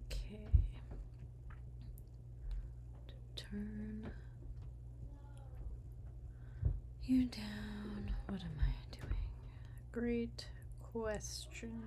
Okay. Turn you down. What am I doing? Great question.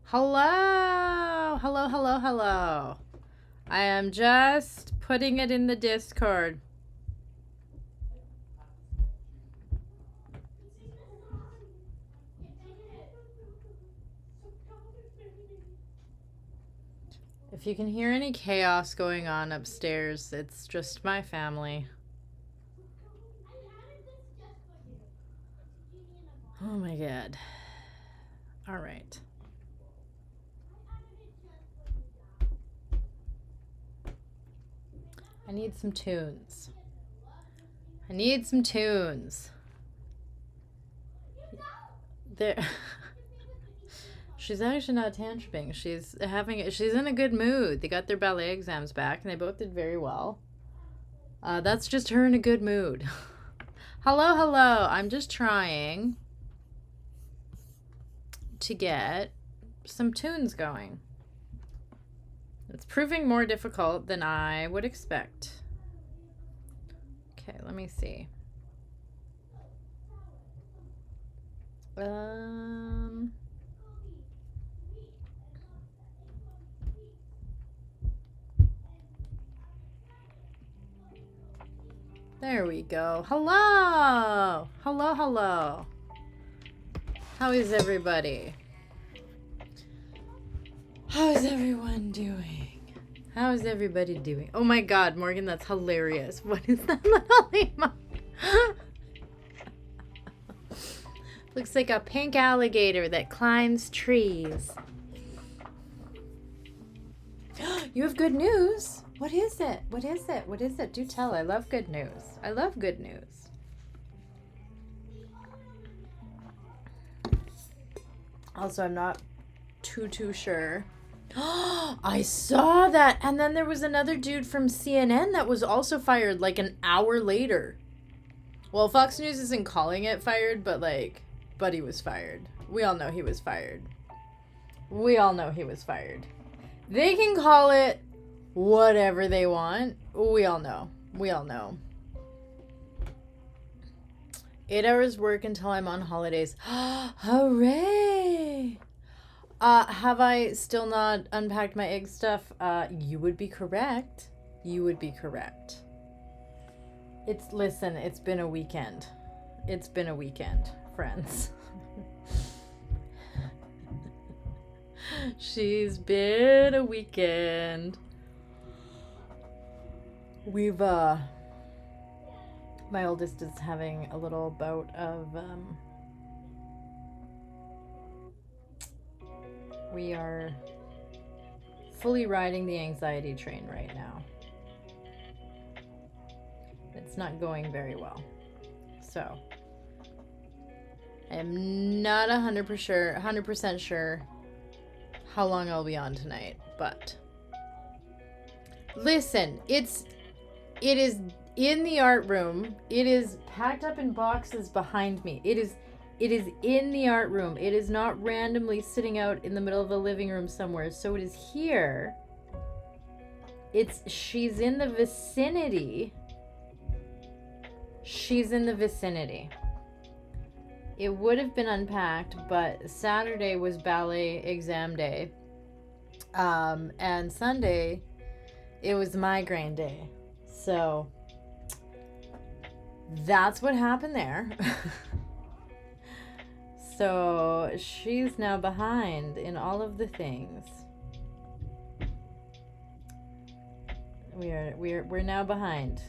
Hello, hello, hello, hello. I am just putting it in the Discord. If you can hear any chaos going on upstairs, it's just my family. Oh my god. All right. I need some tunes. I need some tunes. There. She's actually not tantruming. She's in a good mood. They got their ballet exams back and they both did very well. That's just her in a good mood. Hello, hello. I'm just trying to get some tunes going. It's proving more difficult than I would expect. Okay, let me see. There we go. Hello! Hello, hello. How is everybody? How is everyone doing? How is everybody doing? Oh my god, Morgan, that's hilarious. What is that little emoji? Looks like a pink alligator that climbs trees. You have good news. What is it? What is it? What is it? Do tell. I love good news. I love good news. Also, I'm not too sure. I saw that. And then there was another dude from CNN that was also fired like an hour later. Well, Fox News isn't calling it fired, but he was fired. We all know he was fired. We all know he was fired. They can call it whatever they want. We all know. We all know. 8 hours work until I'm on holidays. Hooray! Have I still not unpacked my egg stuff? You would be correct. You would be correct. Listen, it's been a weekend. It's been a weekend, friends. She's been a weekend. We've, my oldest is having a little bout of, we are fully riding the anxiety train right now. It's not going very well. So, I am not 100% sure how long I'll be on tonight, but listen, it is in the art room. It is packed up in boxes behind me. It is in the art room. It is not randomly sitting out in the middle of a living room somewhere. So it is here. She's in the vicinity. She's in the vicinity. It would have been unpacked, but Saturday was ballet exam day. And Sunday, it was migraine day. So that's what happened there. So she's now behind in all of the things. We're now behind.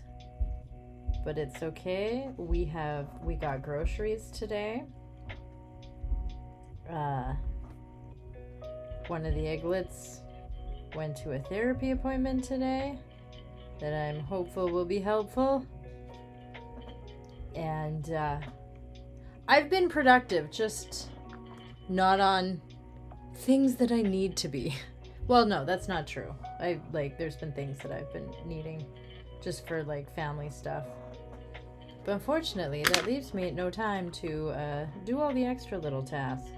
But it's okay. We got groceries today. One of the Eaglets went to a therapy appointment today that I'm hopeful will be helpful. And I've been productive, just not on things that I need to be. Well, no, that's not true. There's been things that I've been needing just for like family stuff. But unfortunately, that leaves me no time to do all the extra little tasks.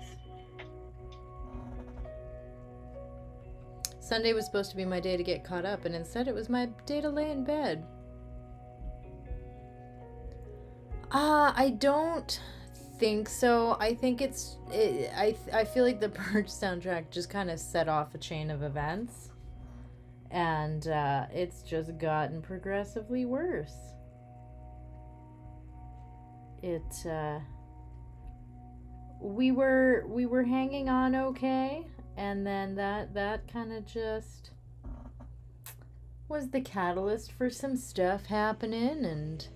Sunday was supposed to be my day to get caught up, and instead it was my day to lay in bed. I don't think so. I think I feel like the Purge soundtrack just kind of set off a chain of events, and it's just gotten progressively worse. We were hanging on okay, and then that kind of just was the catalyst for some stuff happening, and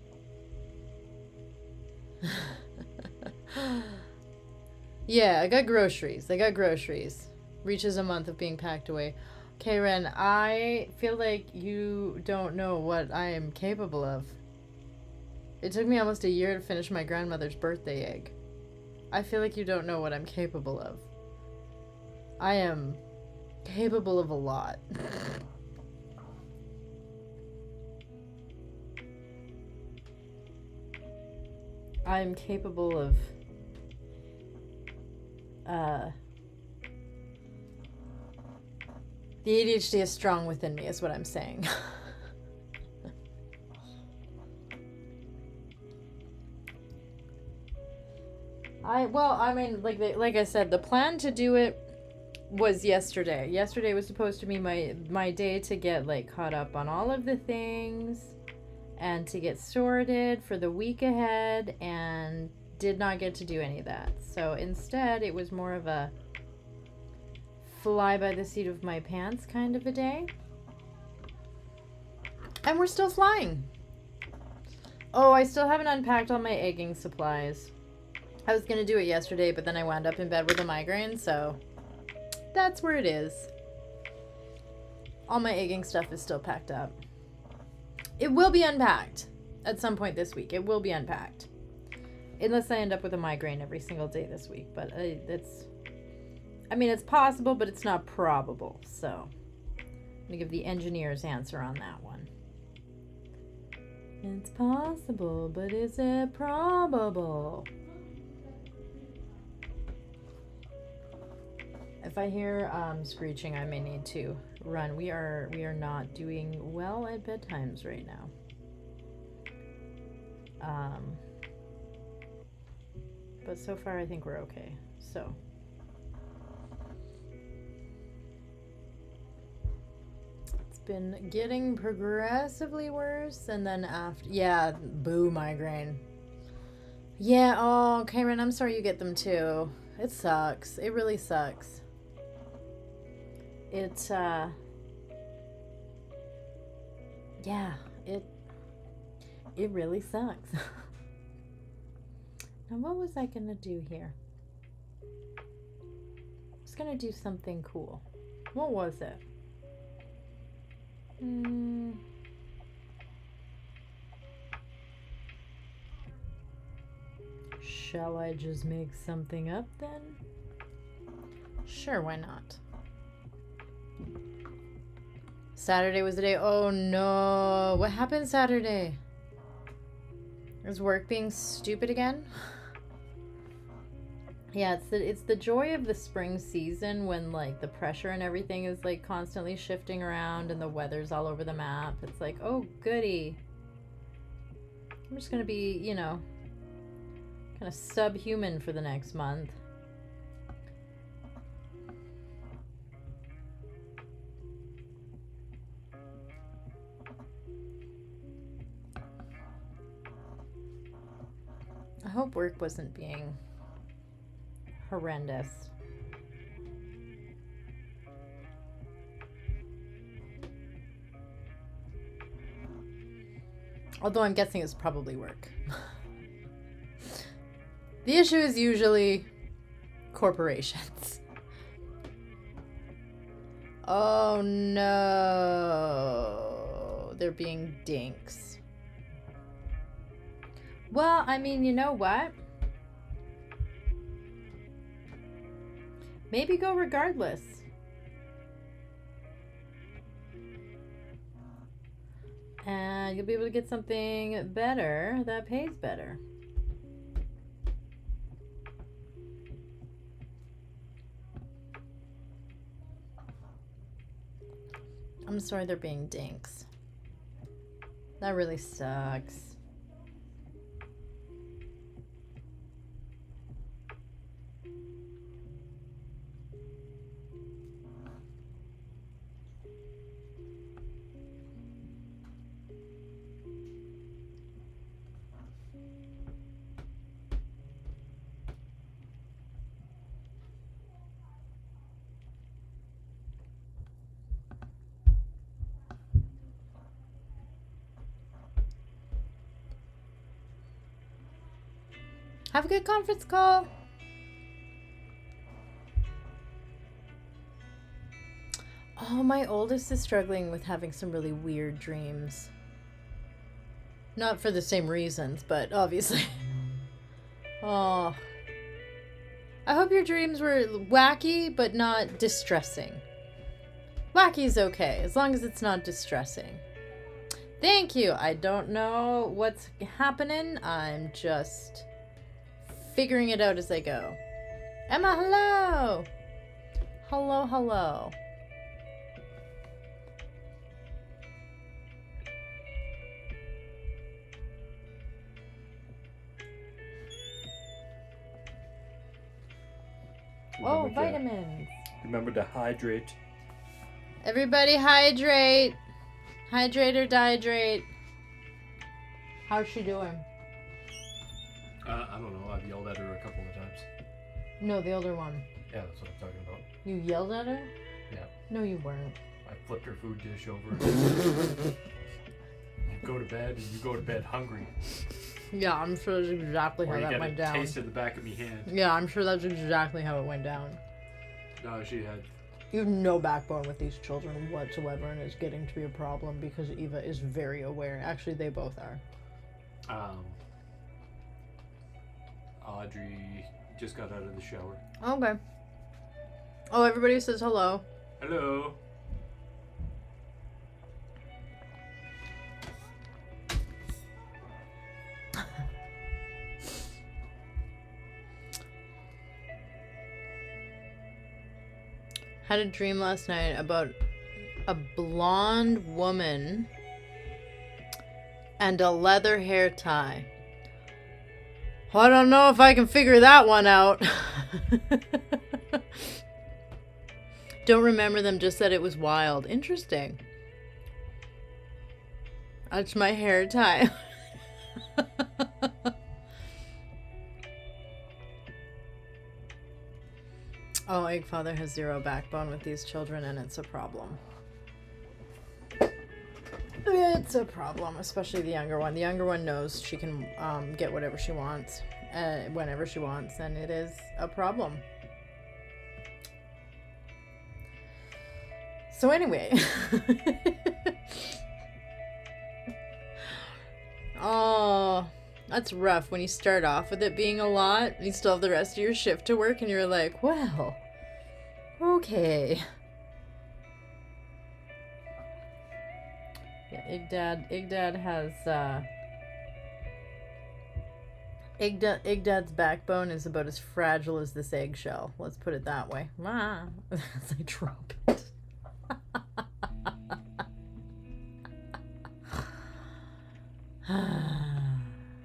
yeah, I got groceries. Reaches a month of being packed away. Okay, Ren, I feel like you don't know what I am capable of. It took me almost a year to finish my grandmother's birthday egg. I feel like you don't know what I'm capable of. I am capable of a lot. I'm capable of the ADHD is strong within me, is what I'm saying. Like I said, the plan to do it was yesterday. Yesterday was supposed to be my day to get like caught up on all of the things and to get sorted for the week ahead, and did not get to do any of that. So instead, it was more of a fly by the seat of my pants kind of a day. And we're still flying. Oh, I still haven't unpacked all my egging supplies. I was gonna do it yesterday, but then I wound up in bed with a migraine, so that's where it is. All my egging stuff is still packed up. It will be unpacked at some point this week. It will be unpacked. Unless I end up with a migraine every single day this week. But it's possible, but it's not probable. So I'm going to give the engineer's answer on that one. It's possible, but is it probable? If I hear screeching, I may need to run. We are not doing well at bedtimes right now. But so far I think we're okay. So it's been getting progressively worse, and then after, boo, migraine. Yeah, oh, Cameron, I'm sorry you get them too. It sucks. It really sucks. It really sucks. Now, what was I gonna do here? I was gonna do something cool. What was it? Shall I just make something up then? Sure, why not? Saturday was the day. Oh no. What happened Saturday? Is work being stupid again? Yeah, it's the joy of the spring season when like the pressure and everything is like constantly shifting around and the weather's all over the map. It's like, oh goody. I'm just gonna be, kind of subhuman for the next month. I hope work wasn't being horrendous. Although I'm guessing it's probably work. The issue is usually corporations. Oh no. They're being dinks. Well, I mean, you know what? Maybe go regardless. And you'll be able to get something better that pays better. I'm sorry they're being dinks. That really sucks. Have a good conference call. Oh, my oldest is struggling with having some really weird dreams. Not for the same reasons, but obviously. Oh. I hope your dreams were wacky, but not distressing. Wacky is okay, as long as it's not distressing. Thank you. I don't know what's happening. I'm just figuring it out as I go. Emma, hello! Hello, hello. Oh, vitamins. Remember to hydrate. Everybody hydrate. Hydrate or dehydrate. How's she doing? I don't know. I've yelled at her a couple of times. No, the older one. Yeah, that's what I'm talking about. You yelled at her? Yeah. No, you weren't. I flipped her food dish over. You go to bed, and you go to bed hungry. Yeah, I'm sure that's exactly how that went down. Taste of the back of me hand. Yeah, I'm sure that's exactly how it went down. No, she had. You have no backbone with these children whatsoever, and it's getting to be a problem because Eva is very aware. Actually, they both are. Audrey just got out of the shower. Okay. Oh, everybody says hello. Hello. Had a dream last night about a blonde woman and a leather hair tie. I don't know if I can figure that one out. Don't remember them, just said it was wild. Interesting. That's my hair tie. Oh, Eggfather has zero backbone with these children, and it's a problem. It's a problem, especially the younger one. The younger one knows she can get whatever she wants, whenever she wants, and it is a problem. So anyway. Oh, that's rough when you start off with it being a lot, and you still have the rest of your shift to work, and you're like, well, okay. Yeah, Igdad has, Igdad's backbone is about as fragile as this eggshell. Let's put it that way. As I drop it.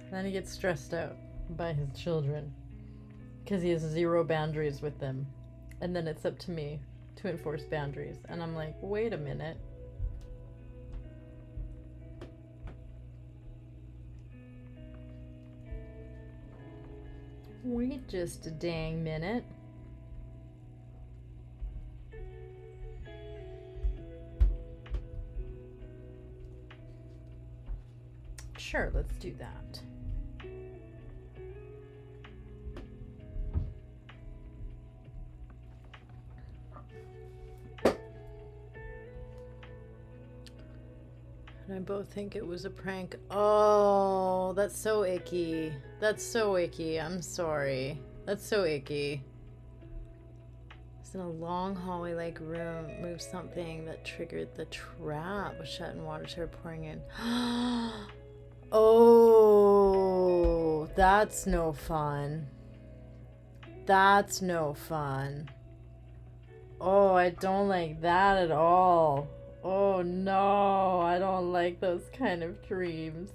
Then he gets stressed out by his children because he has zero boundaries with them. And then it's up to me to enforce boundaries. And I'm like, wait a minute. Wait just a dang minute. Sure, let's do that. And I both think it was a prank. Oh, that's so icky. That's so icky. I'm sorry. That's so icky. It's in a long hallway-like room. Moved something that triggered the trap. Was shut and water started pouring in. Oh, that's no fun. That's no fun. Oh, I don't like that at all. Oh no, I don't like those kind of dreams.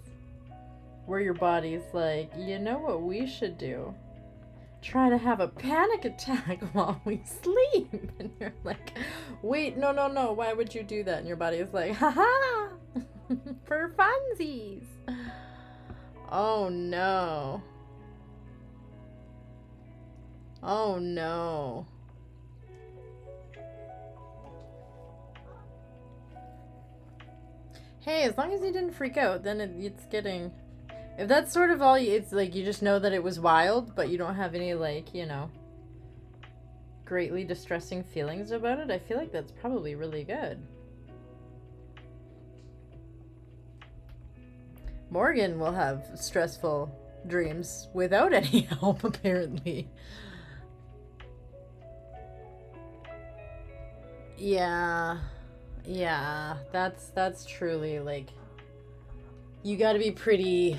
Where your body's like, you know what we should do? Try to have a panic attack while we sleep. And you're like, wait, no, why would you do that? And your body is like, haha, for funsies. Oh no. Oh no. Hey, as long as you didn't freak out, then it's getting... If that's sort of all you... It's like you just know that it was wild, but you don't have any, like, you know, greatly distressing feelings about it, I feel like that's probably really good. Morgan will have stressful dreams without any help, apparently. Yeah... Yeah, that's truly, like, you gotta be pretty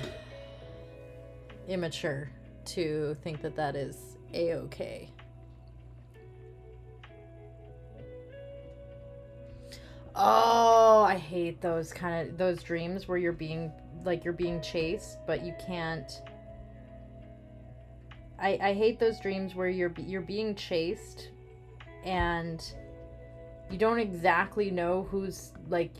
immature to think that that is a-okay. Oh, I hate those dreams where you're being chased, but you can't. I hate those dreams where you're being chased and you don't exactly know who's, like,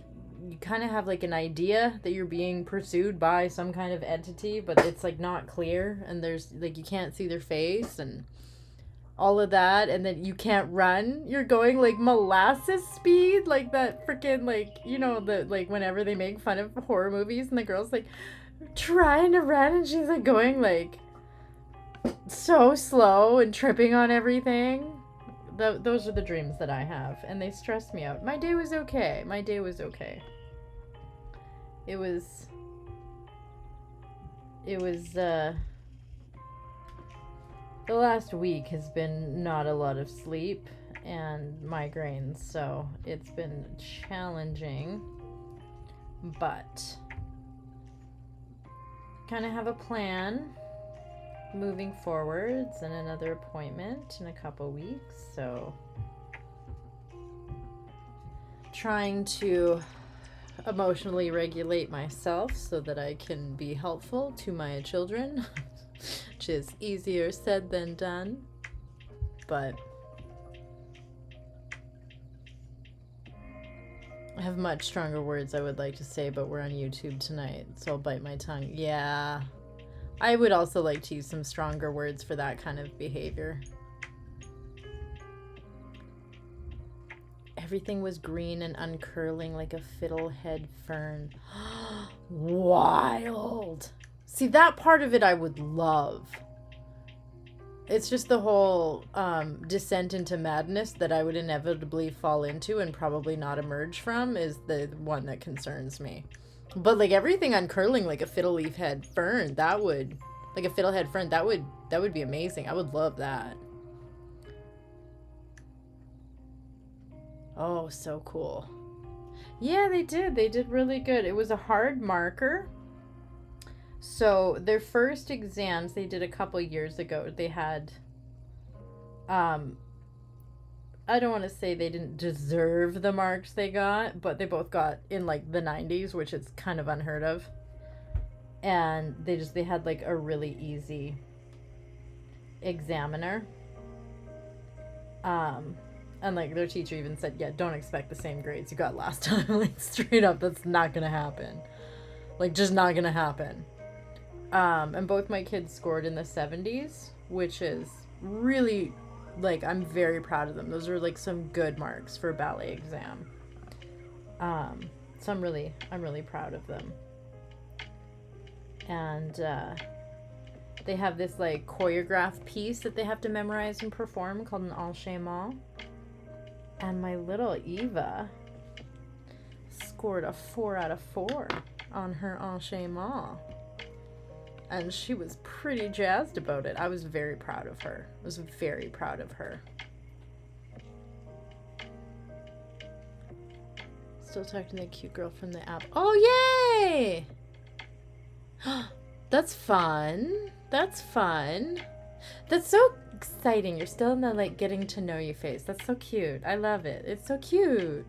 you kind of have like an idea that you're being pursued by some kind of entity, but it's like not clear, and there's like, you can't see their face and all of that, and then you can't run. You're going like molasses speed, like that freaking, like, you know, the, like, whenever they make fun of horror movies and the girl's like trying to run and she's like going like so slow and tripping on everything. Those are the dreams that I have, and they stress me out. My day was okay. My day was okay. It was the last week has been not a lot of sleep and migraines, so it's been challenging, but kind of have a plan moving forwards and another appointment in a couple weeks, so trying to emotionally regulate myself so that I can be helpful to my children, which is easier said than done, but I have much stronger words I would like to say, but we're on YouTube tonight, so I'll bite my tongue. Yeah, I would also like to use some stronger words for that kind of behavior. Everything was green and uncurling like a fiddlehead fern. Wild. See, that part of it I would love. It's just the whole descent into madness that I would inevitably fall into and probably not emerge from is the one that concerns me. But like everything uncurling like a fiddlehead fern, that would be amazing. I would love that. Oh, so cool. Yeah, they did really good. It was a hard marker. So their first exams they did a couple years ago, they had I don't want to say they didn't deserve the marks they got, but they both got in like the 90s, which is kind of unheard of. And they had like a really easy examiner. And like their teacher even said, yeah, don't expect the same grades you got last time. Like straight up, that's not gonna happen. Like just not gonna happen. And both my kids scored in the 70s, which is really, like, I'm very proud of them. Those are like some good marks for a ballet exam. So I'm really proud of them. And they have this like choreographed piece that they have to memorize and perform called an enchaînement. And my little Eva scored a 4 out of 4 on her enchaînement. And she was pretty jazzed about it. I was very proud of her. I was very proud of her. Still talking to the cute girl from the app. Oh, yay! That's fun. That's fun. That's so exciting. You're still in the like getting to know you phase. That's so cute. I love it. It's so cute.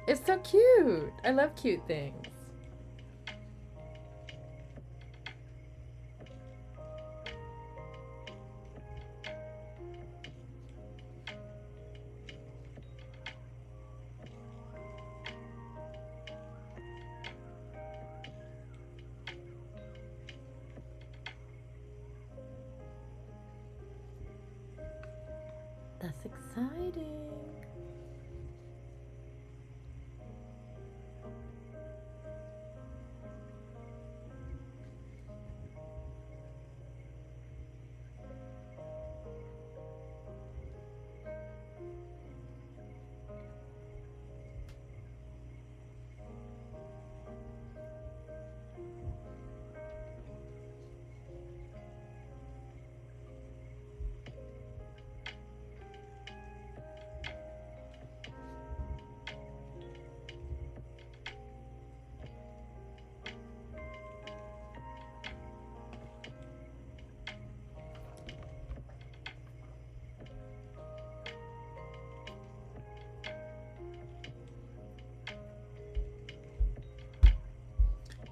It's so cute. I love cute things. That's exciting.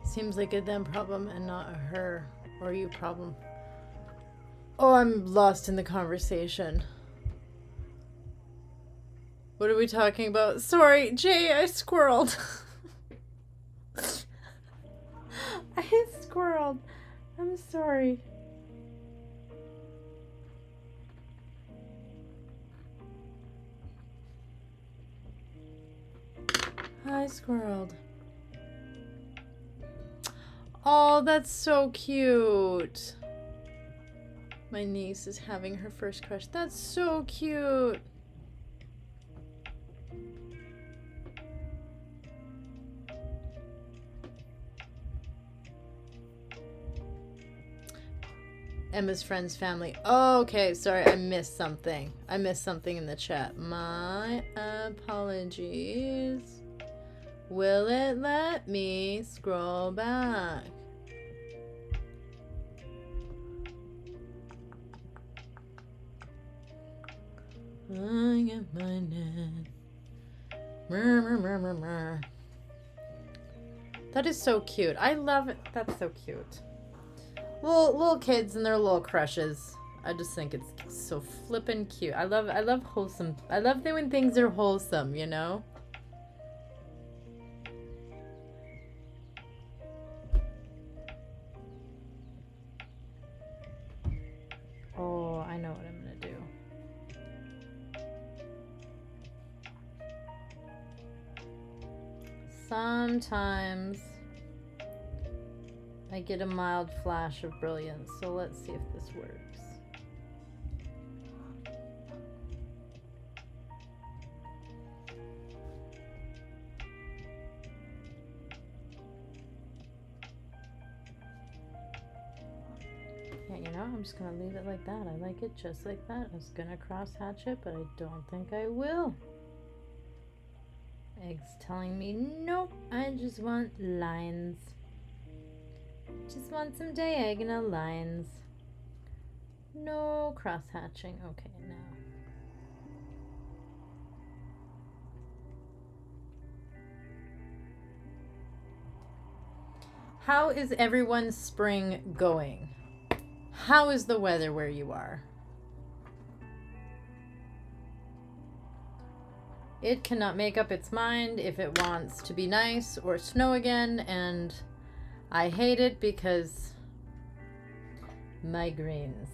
Seems like a them problem and not a her or you problem. Oh, I'm lost in the conversation. What are we talking about? Sorry, Jay, I squirreled. I squirreled. I'm sorry. I squirreled. Oh, that's so cute. My niece is having her first crush. That's so cute. Emma's friend's family. Oh, okay, sorry, I missed something. I missed something in the chat. My apologies. Will it let me scroll back? I get my net. That is so cute. I love it. That's so cute. Little kids and their little crushes. I just think it's so flippin' cute. I love wholesome. I love when things are wholesome, you know? Oh, I know what I'm gonna do. Sometimes I get a mild flash of brilliance, so let's see if this works. Yeah, you know, I'm just gonna leave it like that. I like it just like that. I was gonna cross hatch it, but I don't think I will. Egg's telling me, nope, I just want lines. Just want some diagonal lines. No cross hatching. Okay, now. How is everyone's spring going? How is the weather where you are? It cannot make up its mind if it wants to be nice or snow again, and I hate it because migraines.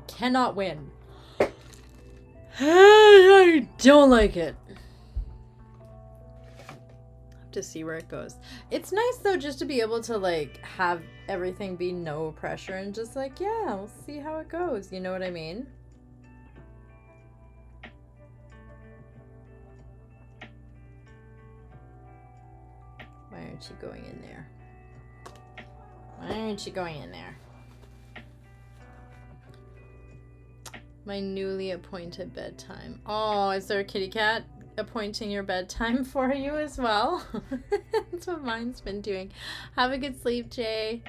cannot win. I don't like it. To see where it goes. It's nice though just to be able to like have everything be no pressure and just like, yeah, we'll see how it goes. You know what I mean? Why aren't you going in there? Why aren't you going in there? My newly appointed bedtime. Oh, is there a kitty cat appointing your bedtime for you as well? That's what mine's been doing. Have a good sleep, Jay.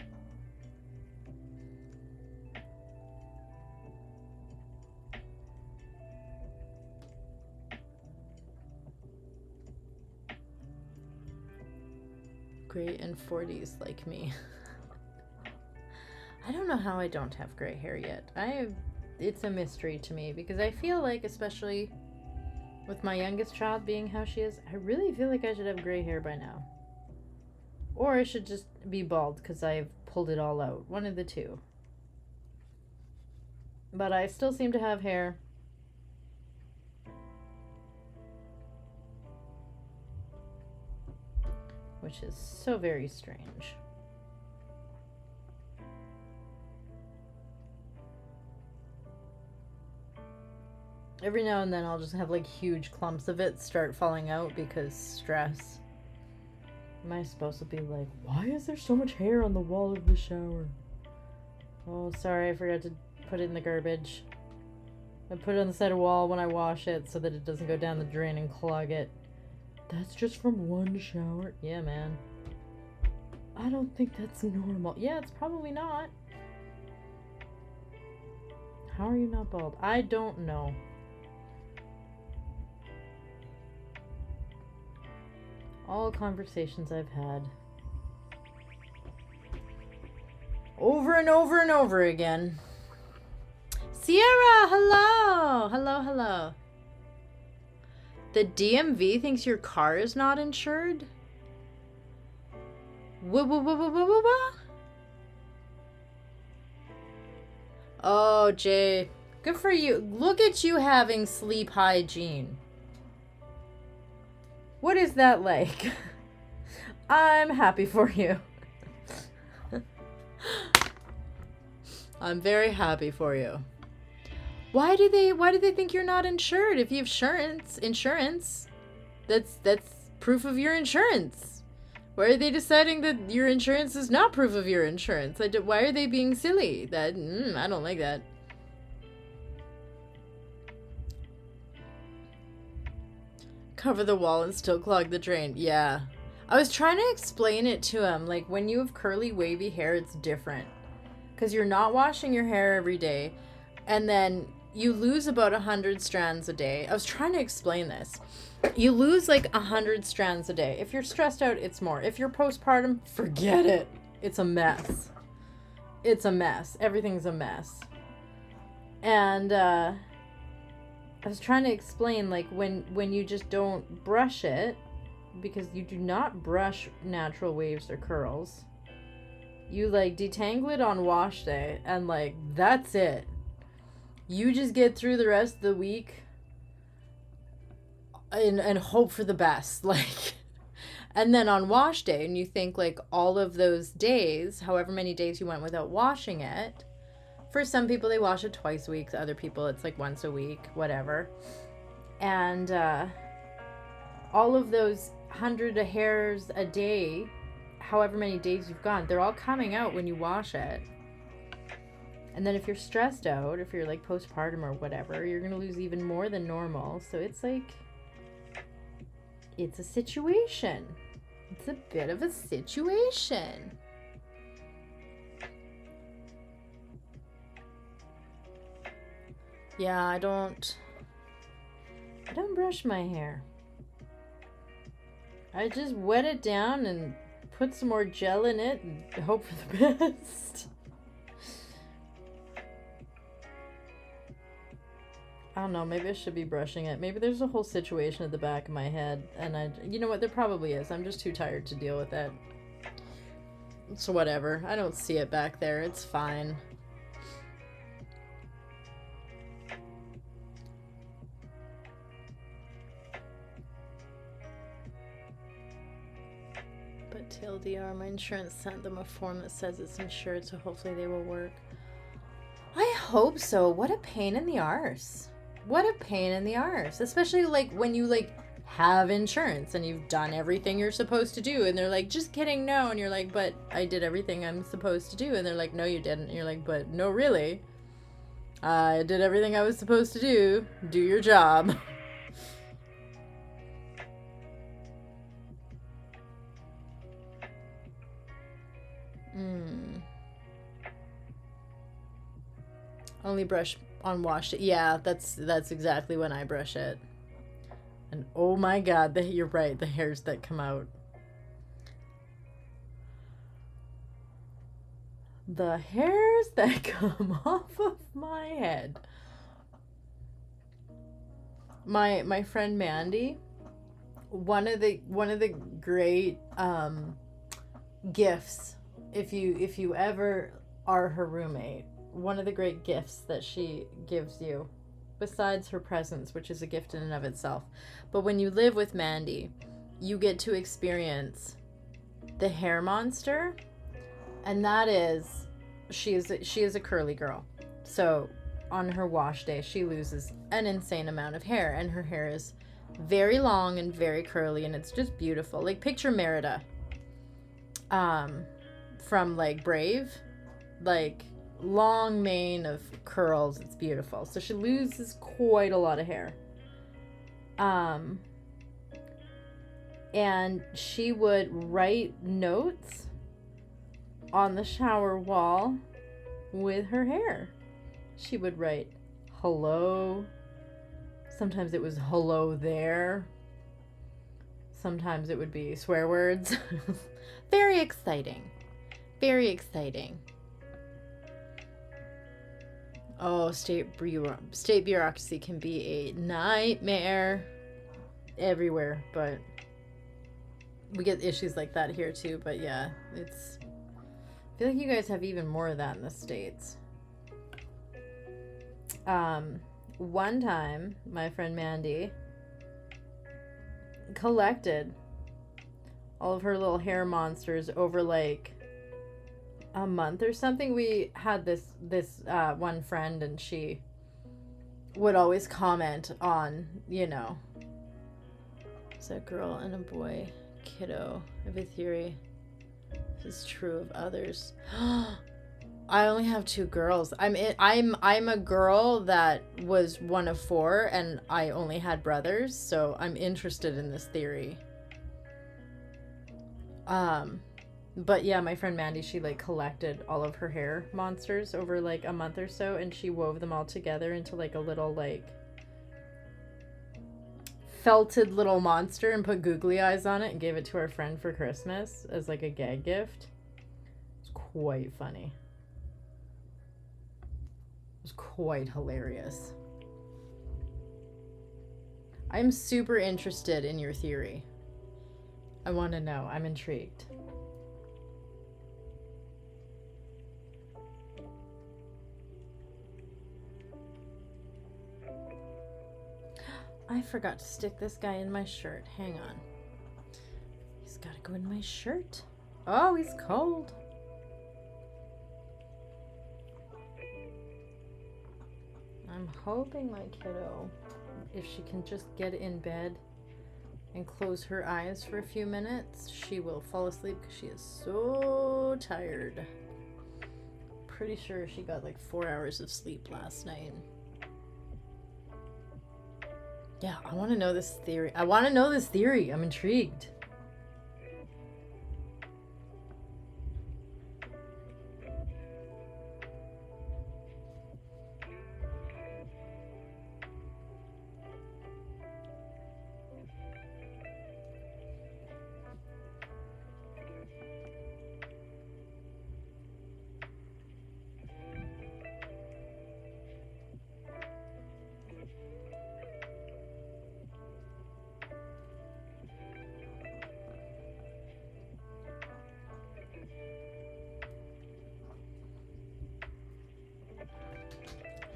Gray and 40s like me. I don't know how I don't have gray hair yet. It's a mystery to me because I feel like, especially with my youngest child being how she is, I really feel like I should have gray hair by now. Or I should just be bald because I've pulled it all out. One of the two. But I still seem to have hair. Which is so very strange. Every now and then I'll just have like huge clumps of it start falling out because stress. Am I supposed to be like, why is there so much hair on the wall of the shower? Oh, sorry, I forgot to put it in the garbage. I put it on the side of the wall when I wash it so that it doesn't go down the drain and clog it. That's just from one shower? Yeah, man. I don't think that's normal. Yeah, it's probably not. How are you not bald? I don't know. All conversations I've had. Over and over and over again. Sierra, hello! Hello, hello. The DMV thinks your car is not insured? Wah. Oh, Jay. Good for you. Look at you having sleep hygiene. What is that like? I'm happy for you. I'm very happy for you. Why do they think you're not insured? If you have insurance, that's proof of your insurance. Why are they deciding that your insurance is not proof of your insurance? Why are they being silly? I don't like that. Cover the wall and still clog the drain. Yeah. I was trying to explain it to him. Like, when you have curly, wavy hair, it's different. Because you're not washing your hair every day. And then you lose about 100 strands a day. I was trying to explain this. You lose like 100 strands a day. If you're stressed out, it's more. If you're postpartum, forget it. It's a mess. It's a mess. Everything's a mess. And, I was trying to explain, like, when you just don't brush it, because you do not brush natural waves or curls, you, like, detangle it on wash day, and, like, that's it. You just get through the rest of the week and hope for the best, like, and then on wash day, and you think, like, all of those days, however many days you went without washing it, for some people, they wash it twice a week. Other people, it's like once a week, whatever. And all of those 100 hairs a day, however many days you've gone, they're all coming out when you wash it. And then if you're stressed out, if you're like postpartum or whatever, you're going to lose even more than normal. So it's like, it's a situation. It's a bit of a situation. Yeah, I don't brush my hair. I just wet it down and put some more gel in it and hope for the best. I don't know, maybe I should be brushing it. Maybe there's a whole situation at the back of my head, and you know what, there probably is. I'm just too tired to deal with it. So whatever, I don't see it back there, it's fine. But TLDR, my insurance sent them a form that says it's insured, so hopefully they will work. I hope so. What a pain in the arse. What a pain in the arse. Especially like when you like have insurance and you've done everything you're supposed to do and they're like, just kidding, no. And you're like, but I did everything I'm supposed to do. And they're like, no, you didn't. And you're like, but no, really. I did everything I was supposed to do. Do your job. Only brush on washed it. Yeah, that's exactly when I brush it. And oh my god, you're right, the hairs that come out. The hairs that come off of my head. My friend Mandy, one of the great gifts, if you ever are her roommate, one of the great gifts that she gives you, besides her presence, which is a gift in and of itself, but when you live with Mandy, you get to experience the hair monster, and that is, she is a curly girl. So on her wash day, she loses an insane amount of hair, and her hair is very long and very curly, and it's just beautiful. Like, picture Merida from like Brave, like long mane of curls. It's beautiful. So she loses quite a lot of hair. And she would write notes on the shower wall with her hair. She would write hello. Sometimes it was hello there. Sometimes it would be swear words. Very exciting. Very exciting. Oh, state bureaucracy can be a nightmare everywhere, but we get issues like that here too. But yeah, I feel like you guys have even more of that in the States. One time, my friend Mandy collected all of her little hair monsters over like a month or something. We had this one friend, and she would always comment on, it's a girl and a boy, kiddo. I have a theory. This is true of others. I only have 2 girls. I'm a girl that was one of 4, and I only had brothers, so I'm interested in this theory. But yeah, my friend Mandy, she like collected all of her hair monsters over like a month or so, and she wove them all together into like a little like felted little monster and put googly eyes on it and gave it to our friend for Christmas as like a gag gift. It's quite funny. It was quite hilarious. I'm super interested in your theory. I want to know. I'm intrigued. I forgot to stick this guy in my shirt. Hang on. He's got to go in my shirt. Oh, he's cold. I'm hoping my kiddo, if she can just get in bed and close her eyes for a few minutes, she will fall asleep because she is so tired. Pretty sure she got like 4 hours of sleep last night. Yeah, I want to know this theory. I'm intrigued.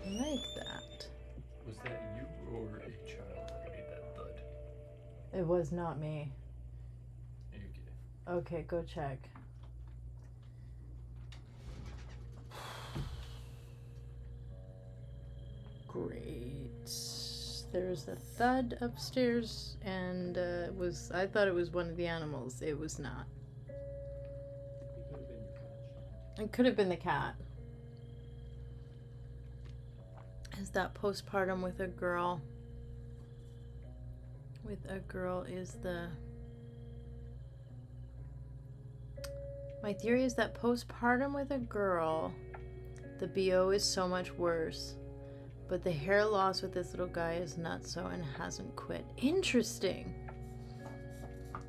Like that. Was that you or a child that made that thud? It was not me. Okay. Okay, go check. Great. There's a thud upstairs, and I thought it was one of the animals. It was not. It could have been the cat. Is that postpartum with a girl? With a girl is the... My theory is that postpartum with a girl, the BO is so much worse. But the hair loss with this little guy is not so and hasn't quit. Interesting.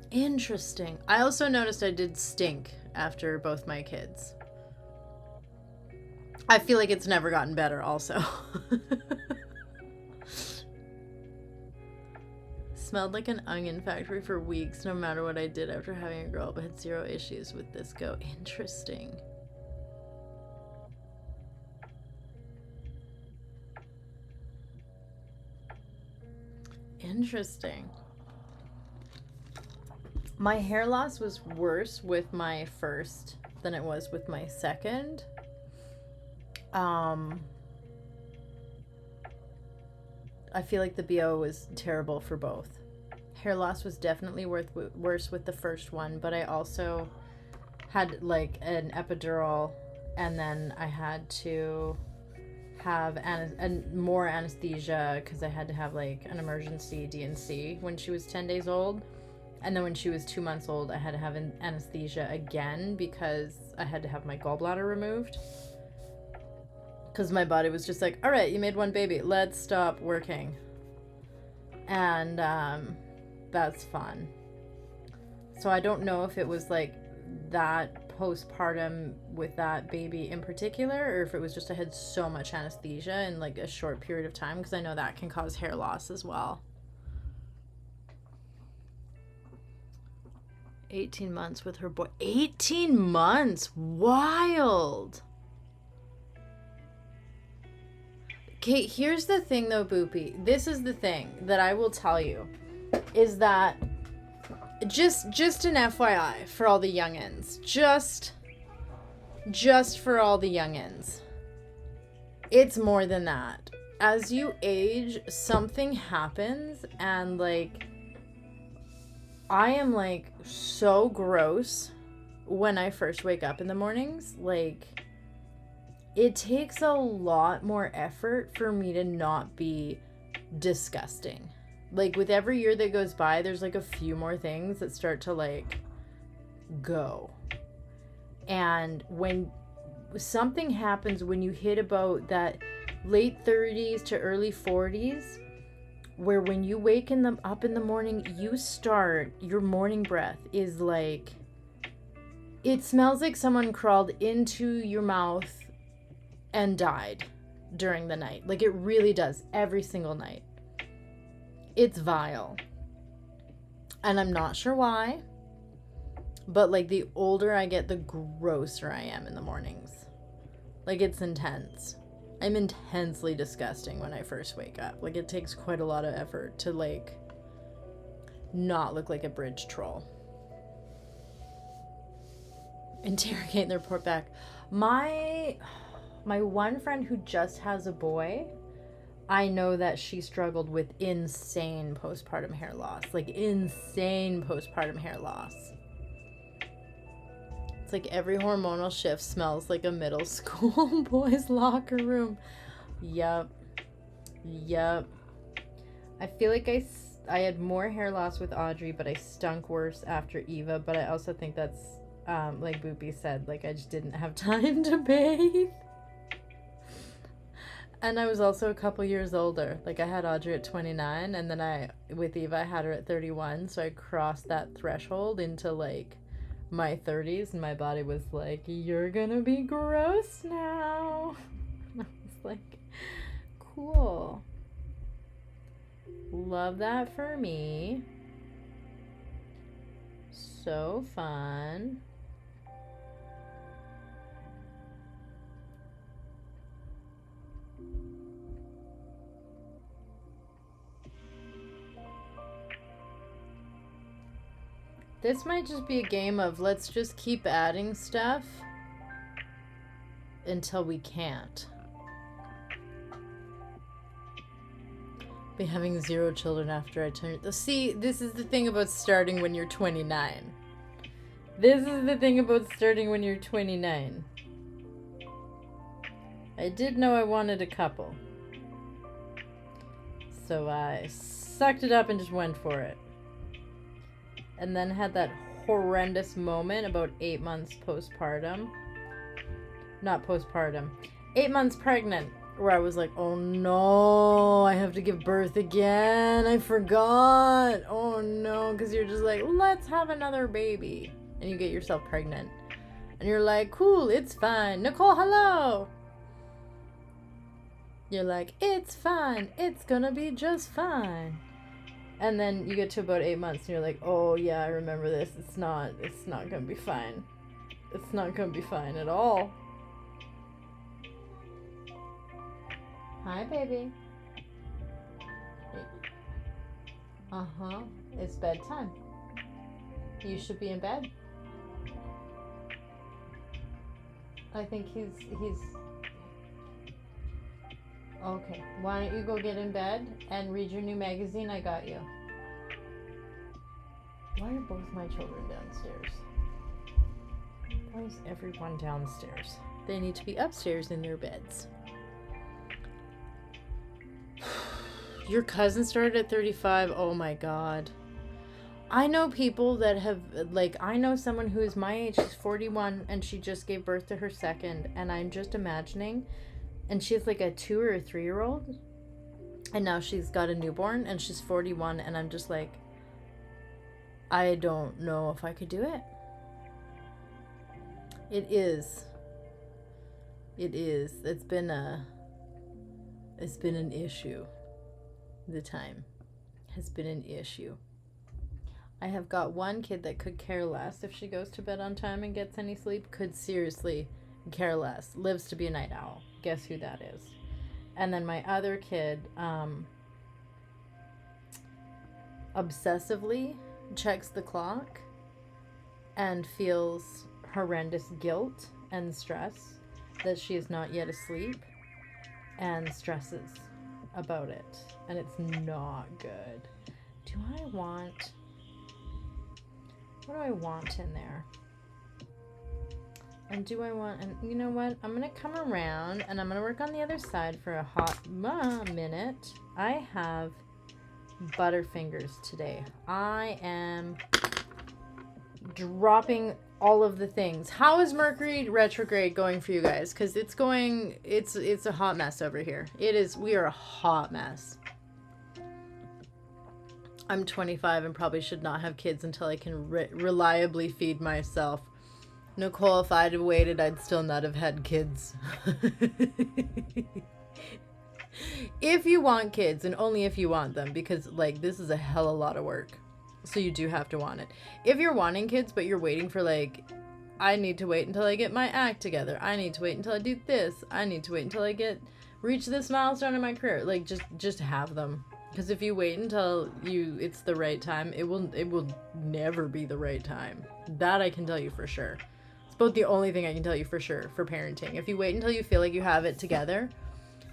Interesting. I also noticed I did stink after both my kids. I feel like it's never gotten better also. Smelled like an onion factory for weeks no matter what I did after having a girl, but had zero issues with this go. Interesting. Interesting. My hair loss was worse with my first than it was with my second. I feel like the BO was terrible for both. Hair loss was definitely worse with the first one, but I also had like an epidural, and then I had to have more anesthesia because I had to have like an emergency DNC when she was 10 days old. And then when she was 2 months old, I had to have an anesthesia again because I had to have my gallbladder removed. Because my body was just like, all right, you made one baby, let's stop working. And that's fun. So I don't know if it was like that postpartum with that baby in particular, or if it was just I had so much anesthesia in like a short period of time, because I know that can cause hair loss as well. 18 months with her boy. 18 months! Wild! Okay, here's the thing though, Boopy. This is the thing that I will tell you, is that just an FYI for all the youngins. Just for all the youngins. It's more than that. As you age, something happens, and like I am like so gross when I first wake up in the mornings. Like it takes a lot more effort for me to not be disgusting. Like with every year that goes by, there's like a few more things that start to like go. And when something happens when you hit about that late 30s to early 40s, where when you wake up in the morning, your morning breath is like, it smells like someone crawled into your mouth and died during the night. Like it really does, every single night. It's vile. And I'm not sure why, but like the older I get, the grosser I am in the mornings. Like it's intense. I'm intensely disgusting when I first wake up. Like it takes quite a lot of effort to like not look like a bridge troll. Interrogate and report back. My one friend who just has a boy, I know that she struggled with insane postpartum hair loss. Like insane postpartum hair loss. It's like every hormonal shift smells like a middle school boys' locker room. Yup. I feel like I had more hair loss with Audrey, but I stunk worse after Eva. But I also think that's, like Boopy said, like I just didn't have time to bathe. And I was also a couple years older. Like I had Audrey at 29, and then with Eva, I had her at 31. So I crossed that threshold into like my 30s, and my body was like, you're gonna be gross now. And I was like, cool. Love that for me. So fun. This might just be a game of let's just keep adding stuff until we can't. Be having 0 children after I turn. See, this is the thing about starting when you're 29. This is the thing about starting when you're 29. I did know I wanted a couple. So I sucked it up and just went for it. And then had that horrendous moment about 8 months postpartum. Not postpartum. 8 months pregnant. Where I was like, oh no, I have to give birth again. I forgot. Oh no. Because you're just like, let's have another baby. And you get yourself pregnant. And you're like, cool, it's fine. Nicole, hello. You're like, it's fine. It's gonna be just fine. And then you get to about 8 months and you're like, oh yeah, I remember this. It's not gonna be fine. It's not gonna be fine at all. Hi, baby. Uh-huh. It's bedtime. You should be in bed. I think he's... Okay. Why don't you go get in bed and read your new magazine? I got you. Why are both my children downstairs? Why is everyone downstairs? They need to be upstairs in their beds. Your cousin started at 35. Oh my god. I know people that have, like, I know someone who is my age. She's 41 and she just gave birth to her second. And I'm just imagining, and she's like a 2 or a 3-year-old. And now she's got a newborn and she's 41. And I'm just like, I don't know if I could do it. It is. It's been an issue. The time has been an issue. I have got one kid that could care less if she goes to bed on time and gets any sleep. Could seriously care less. Lives to be a night owl. Guess who that is? And then my other kid obsessively checks the clock and feels horrendous guilt and stress that she is not yet asleep and stresses about it, and it's not good. What do I want in there? And do I want, and you know what, I'm gonna come around and I'm gonna work on the other side for a hot minute. I have Butterfingers today. I am dropping all of the things. How is Mercury retrograde going for you guys? Because it's a hot mess over here. We are a hot mess. I'm 25 and probably should not have kids until I can reliably feed myself. Nicole, if I'd have waited, I'd still not have had kids. If you want kids, and only if you want them, because like this is a hell of a lot of work. So you do have to want it. If you're wanting kids, but you're waiting for like, I need to wait until I get my act together. I need to wait until I do this. I need to wait until I reach this milestone in my career. Like just have them. Because if you wait until it's the right time, it will never be the right time. That I can tell you for sure. It's about the only thing I can tell you for sure for parenting. If you wait until you feel like you have it together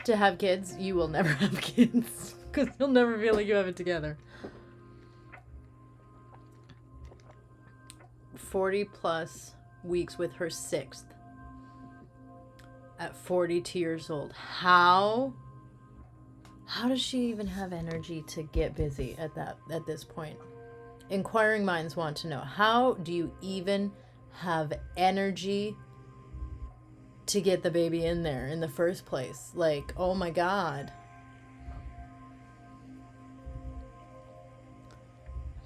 to have kids, you will never have kids. Because you'll never feel like you have it together. 40 plus weeks with her 6th at 42 years old. How does she even have energy to get busy at this point? Inquiring minds want to know, how do you even have energy to get the baby in there in the first place? Like, oh my god.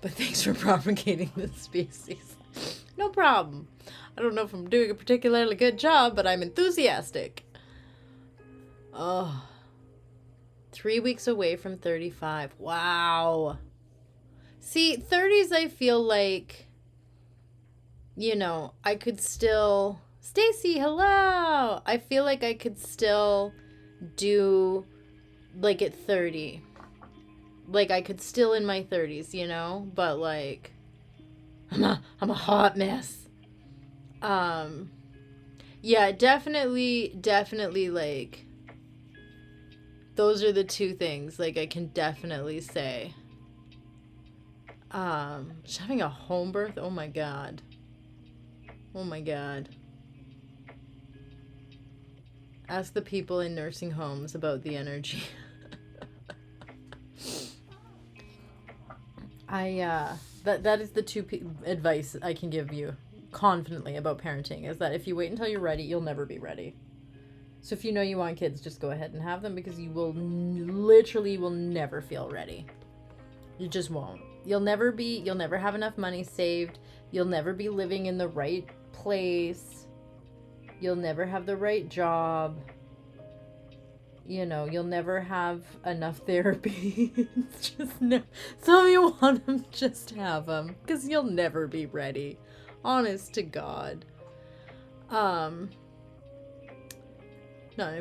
But thanks for propagating this species. No problem. I don't know if I'm doing a particularly good job, but I'm enthusiastic. Oh. 3 weeks away from 35. Wow. See, 30s I feel like, you know, I could still... Stacy, hello! I feel like I could still do, like, at 30. Like, I could still in my 30s, you know? But, like... I'm a hot mess. Yeah, definitely, like, those are the two things, like, I can definitely say. Just having a home birth, oh my god. Oh my god. Ask the people in nursing homes about the energy. That is the advice I can give you confidently about parenting, is that if you wait until you're ready, you'll never be ready. So if you know you want kids, just go ahead and have them, because you will literally will never feel ready. You just won't. You'll never have enough money saved. You'll never be living in the right place. You'll never have the right job. You know, you'll never have enough therapy. It's just no. Some of you want them, just have them, because you'll never be ready. Honest to God. No,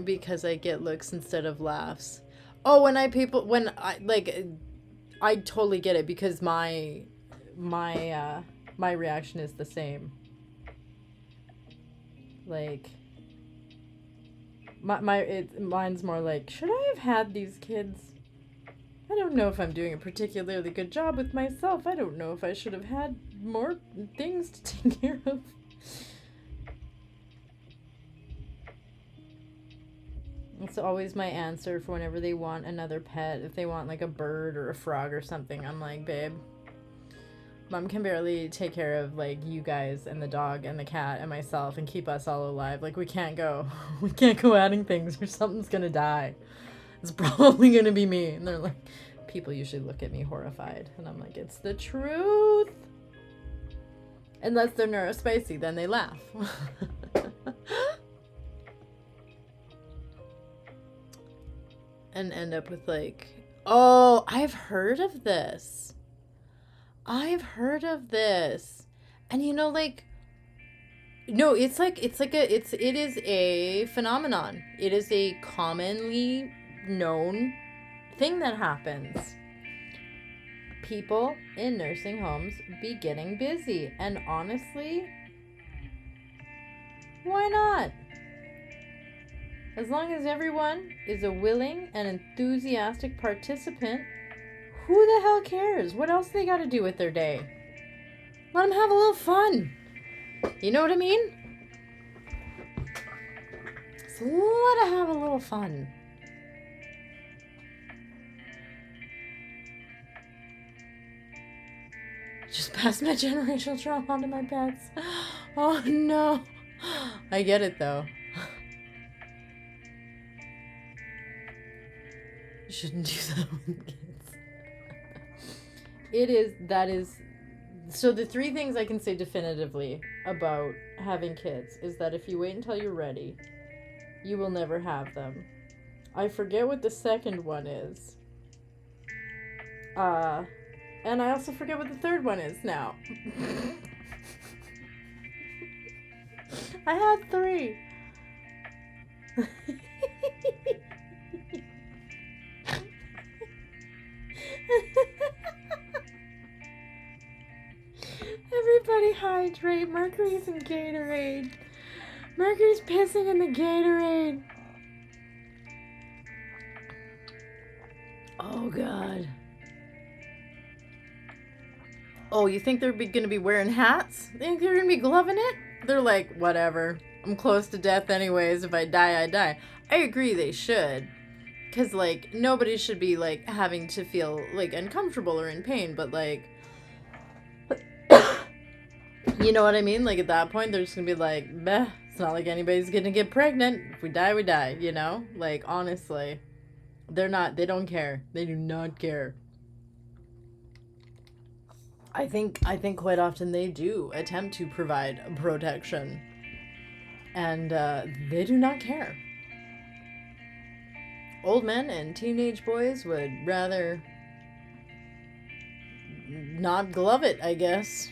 because I get looks instead of laughs. Oh, I totally get it, because my reaction is the same. Like, mine's more like, should I have had these kids? I don't know if I'm doing a particularly good job with myself. I don't know if I should have had more things to take care of. It's always my answer for whenever they want another pet. If they want like a bird or a frog or something, I'm like, babe, Mom can barely take care of like you guys and the dog and the cat and myself and keep us all alive. Like, we can't go adding things or something's gonna die. It's probably gonna be me. And they're like, people usually look at me horrified, and I'm like, it's the truth. Unless they're neurospicy, then they laugh. And end up with like, oh, I've heard of this. And you know, like, no, it is a phenomenon. It is a commonly known thing that happens. People in nursing homes be getting busy, and honestly, why not? As long as everyone is a willing and enthusiastic participant, who the hell cares? What else they gotta do with their day? Let them have a little fun. You know what I mean? So let them have a little fun. Just pass my generational trauma onto my pets. Oh no. I get it though. You shouldn't do that with kids. So the three things I can say definitively about having kids is that if you wait until you're ready, you will never have them. I forget what the second one is. And I also forget what the third one is now. I had 3. Everybody hydrate. Mercury's in Gatorade. Mercury's pissing in the Gatorade. Oh, God. Oh, you think they're going to be wearing hats? Think they're going to be gloving it? They're like, whatever. I'm close to death anyways. If I die, I die. I agree they should. Because, like, nobody should be, like, having to feel, like, uncomfortable or in pain. But, like, you know what I mean? Like, at that point, they're just going to be like, meh. It's not like anybody's going to get pregnant. If we die, we die, you know? Like, honestly. They don't care. They do not care. I think quite often they do attempt to provide protection. And they do not care. Old men and teenage boys would rather not glove it, I guess.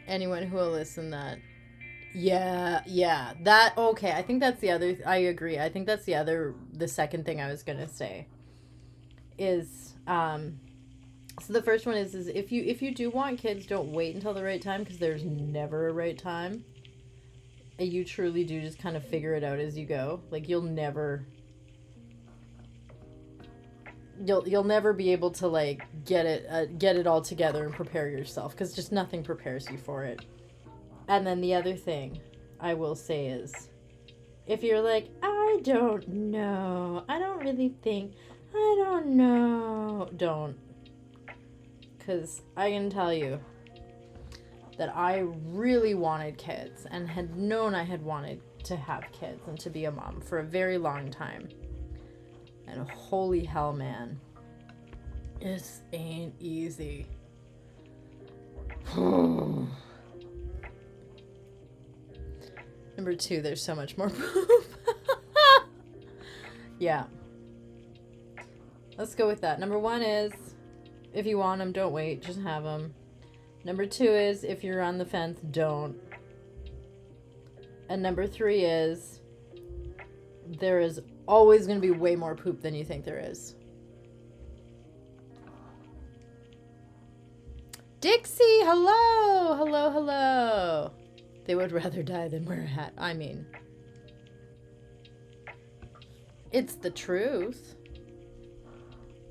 Anyone who will listen that. Yeah, that, okay, I think that's the other, I agree, I think that's the second thing I was gonna say, is so the first one is if you do want kids, don't wait until the right time, because there's never a right time. And you truly do just kind of figure it out as you go. Like you'll never be able to like get it all together and prepare yourself, because just nothing prepares you for it. And then the other thing I will say is, if you're like, I don't know, I don't really think, I don't know, don't. Because I can tell you that I really wanted kids and had known I had wanted to have kids and to be a mom for a very long time. And holy hell, man, this ain't easy. Number 2, there's so much more poop. Yeah. Let's go with that. Number 1 is, if you want them, don't wait, just have them. Number 2 is, if you're on the fence, don't. And number 3 is, there is always going to be way more poop than you think there is. Dixie, hello! Hello, hello. They would rather die than wear a hat. I mean, it's the truth.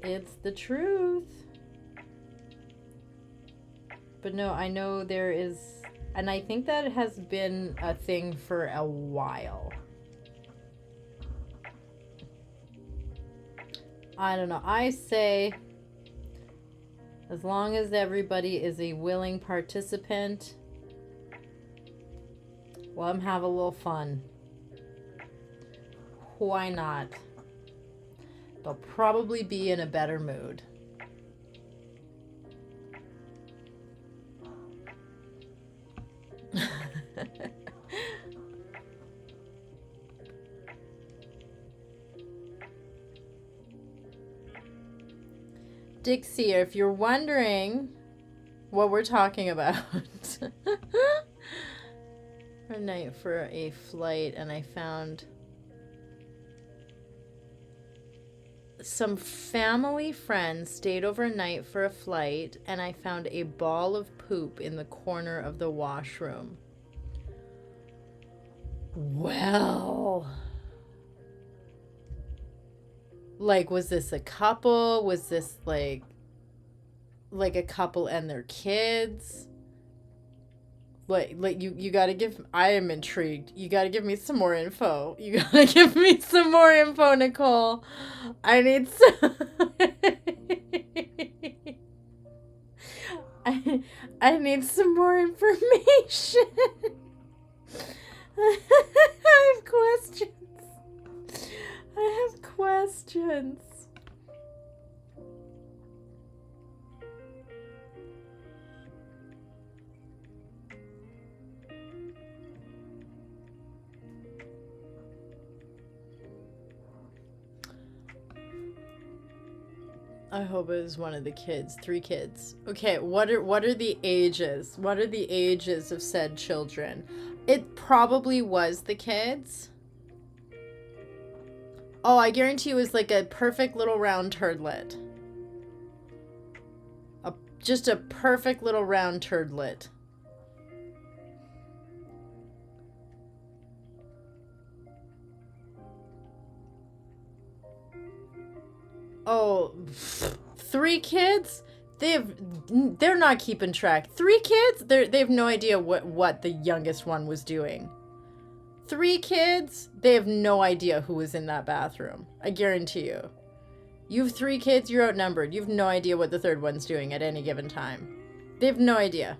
It's the truth. But no, I know there is, and I think that has been a thing for a while. I don't know. I say, as long as everybody is a willing participant, let them have a little fun. Why not? They'll probably be in a better mood. Dixie, if you're wondering what we're talking about, a night for a flight, and I found some family friends stayed overnight for a flight, and I found a ball of poop in the corner of the washroom. Well, like, was this a couple? Was this like a couple and their kids? Like you gotta give, I am intrigued. You gotta give me some more info. You gotta give me some more info, Nicole. I need some. I need some more information. I have questions. I have questions. I hope it was one of the kids. 3 kids. Okay, what are the ages? What are the ages of said children? It probably was the kids. Oh, I guarantee it was like a perfect little round turdlet. Just a perfect little round turdlet. Oh, 3 kids? They're not keeping track. 3 kids? They have no idea what the youngest one was doing. 3 kids? They have no idea who was in that bathroom. I guarantee you. You have 3 kids, you're outnumbered. You have no idea what the 3rd one's doing at any given time. They have no idea.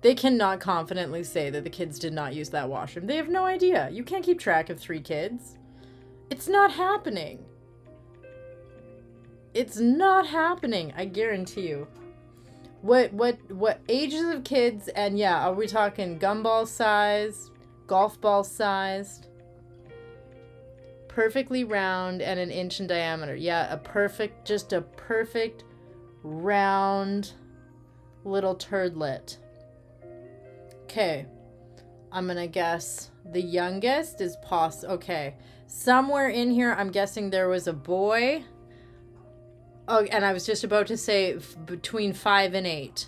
They cannot confidently say that the kids did not use that washroom. They have no idea. You can't keep track of 3 kids. It's not happening. It's not happening, I guarantee you. What ages of kids, and yeah, are we talking gumball size, golf ball sized, perfectly round and 1 inch in diameter? Yeah, just a perfect round little turdlet. Okay, I'm gonna guess the youngest is okay, somewhere in here I'm guessing there was a boy. Oh, and I was just about to say between 5 and 8.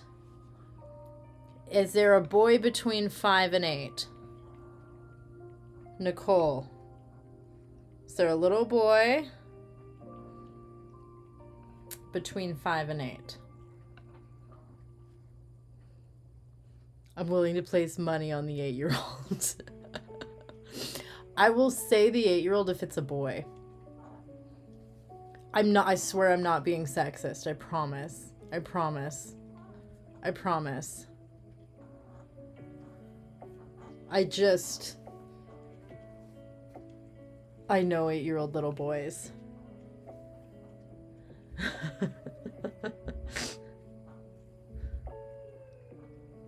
Is there a boy between 5 and 8? Nicole. Is there a little boy between 5 and 8? I'm willing to place money on the 8-year-old. I will say the 8-year-old if it's a boy. I swear I'm not being sexist. I promise. I promise. I promise. I know 8-year-old little boys.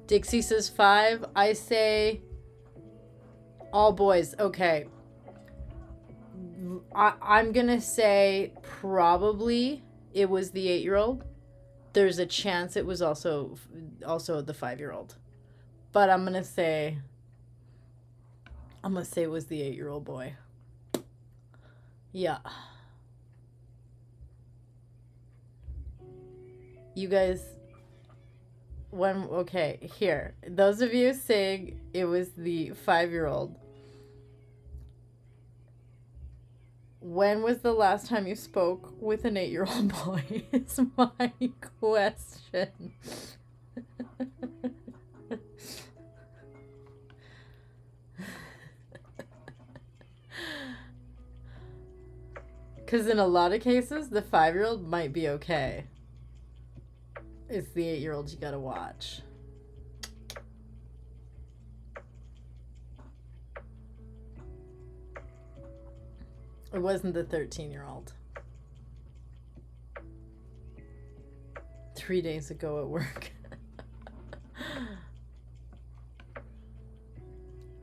Dixie says 5. I say all boys. Okay. I'm gonna say probably it was the 8-year-old. There's a chance it was also the 5-year-old. But I'm gonna say it was the 8-year-old boy. Yeah. You guys, okay, here. Those of you saying it was the 5-year-old. When was the last time you spoke with an 8-year-old boy? Is my question. Because in a lot of cases, the 5-year-old might be okay. It's the 8-year-old you gotta watch. It wasn't the 13-year-old. 3 days ago at work.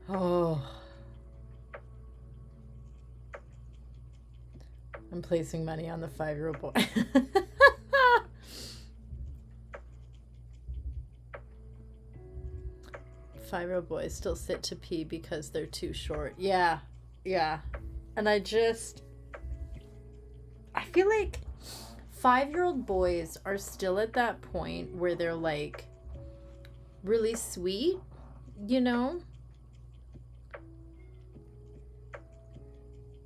Oh. I'm placing money on the 5-year-old boy. 5-year-old boys still sit to pee because they're too short. Yeah. Yeah. And I feel like 5-year-old boys are still at that point where they're like really sweet, you know?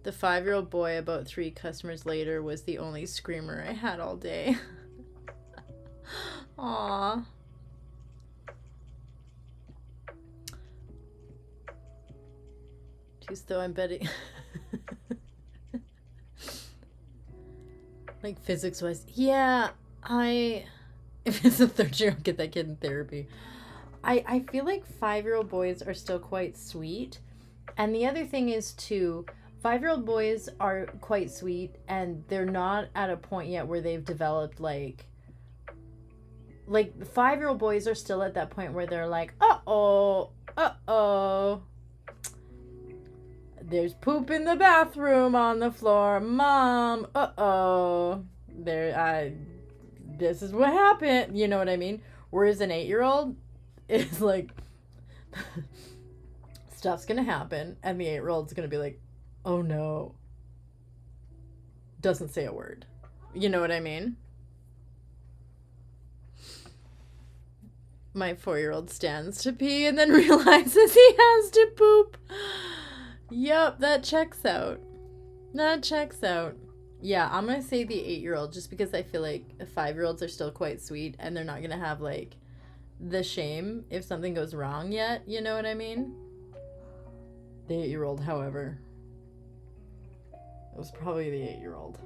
The 5-year-old boy about 3 customers later was the only screamer I had all day. Aww. Just though I'm betting. Like physics wise. Yeah, if it's a 3rd-year-old, get that kid in therapy. I feel like 5-year-old boys are still quite sweet. And the other thing is too, 5-year-old boys are quite sweet and they're not at a point yet where they've developed like 5-year-old boys are still at that point where they're like, uh-oh, there's poop in the bathroom on the floor, Mom, uh-oh, this is what happened, you know what I mean? Whereas an 8-year-old is like, stuff's gonna happen, and the 8-year-old's gonna be like, oh no. Doesn't say a word. You know what I mean? My 4-year-old stands to pee and then realizes he has to poop. Yep, that checks out. That checks out. Yeah, I'm going to say the 8-year-old just because I feel like 5-year-olds are still quite sweet and they're not going to have like the shame if something goes wrong yet. You know what I mean? The 8-year-old, however, it was probably the 8-year-old.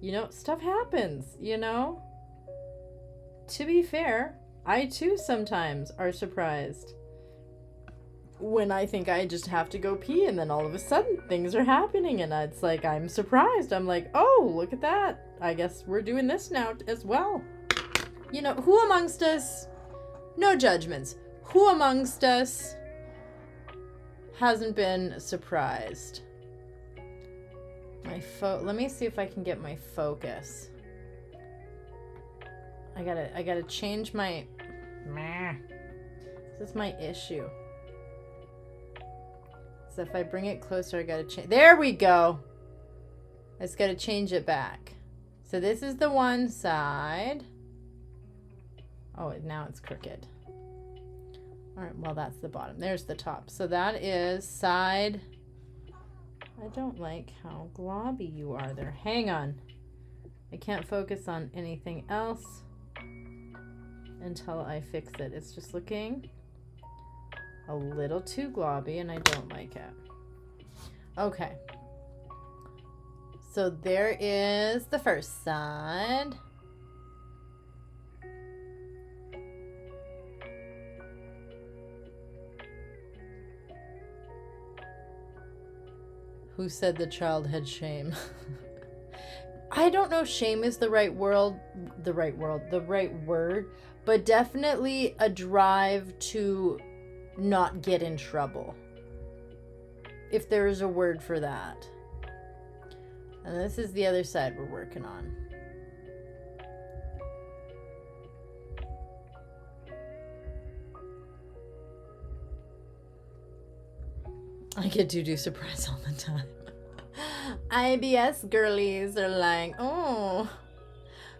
You know, stuff happens, you know? To be fair, I too sometimes are surprised when I think I just have to go pee and then all of a sudden things are happening and it's like I'm surprised. I'm like, oh, look at that. I guess we're doing this now as well. You know, who amongst us, no judgments, who amongst us hasn't been surprised? Let me see if I can get my focus. I gotta change my, this is my issue. So if I bring it closer, I gotta change, there we go. I just gotta change it back. So this is the one side. Oh, now it's crooked. All right, well, that's the bottom. There's the top. So that is side. I don't like how globby you are there. Hang on. I can't focus on anything else until I fix it. It's just looking a little too globby and I don't like it. Okay. So there is the first side. Who said the child had shame? I don't know if shame is the right word, but definitely a drive to not get in trouble. If there is a word for that. And this is the other side we're working on. I get to do surprise all the time. IBS girlies are like, oh.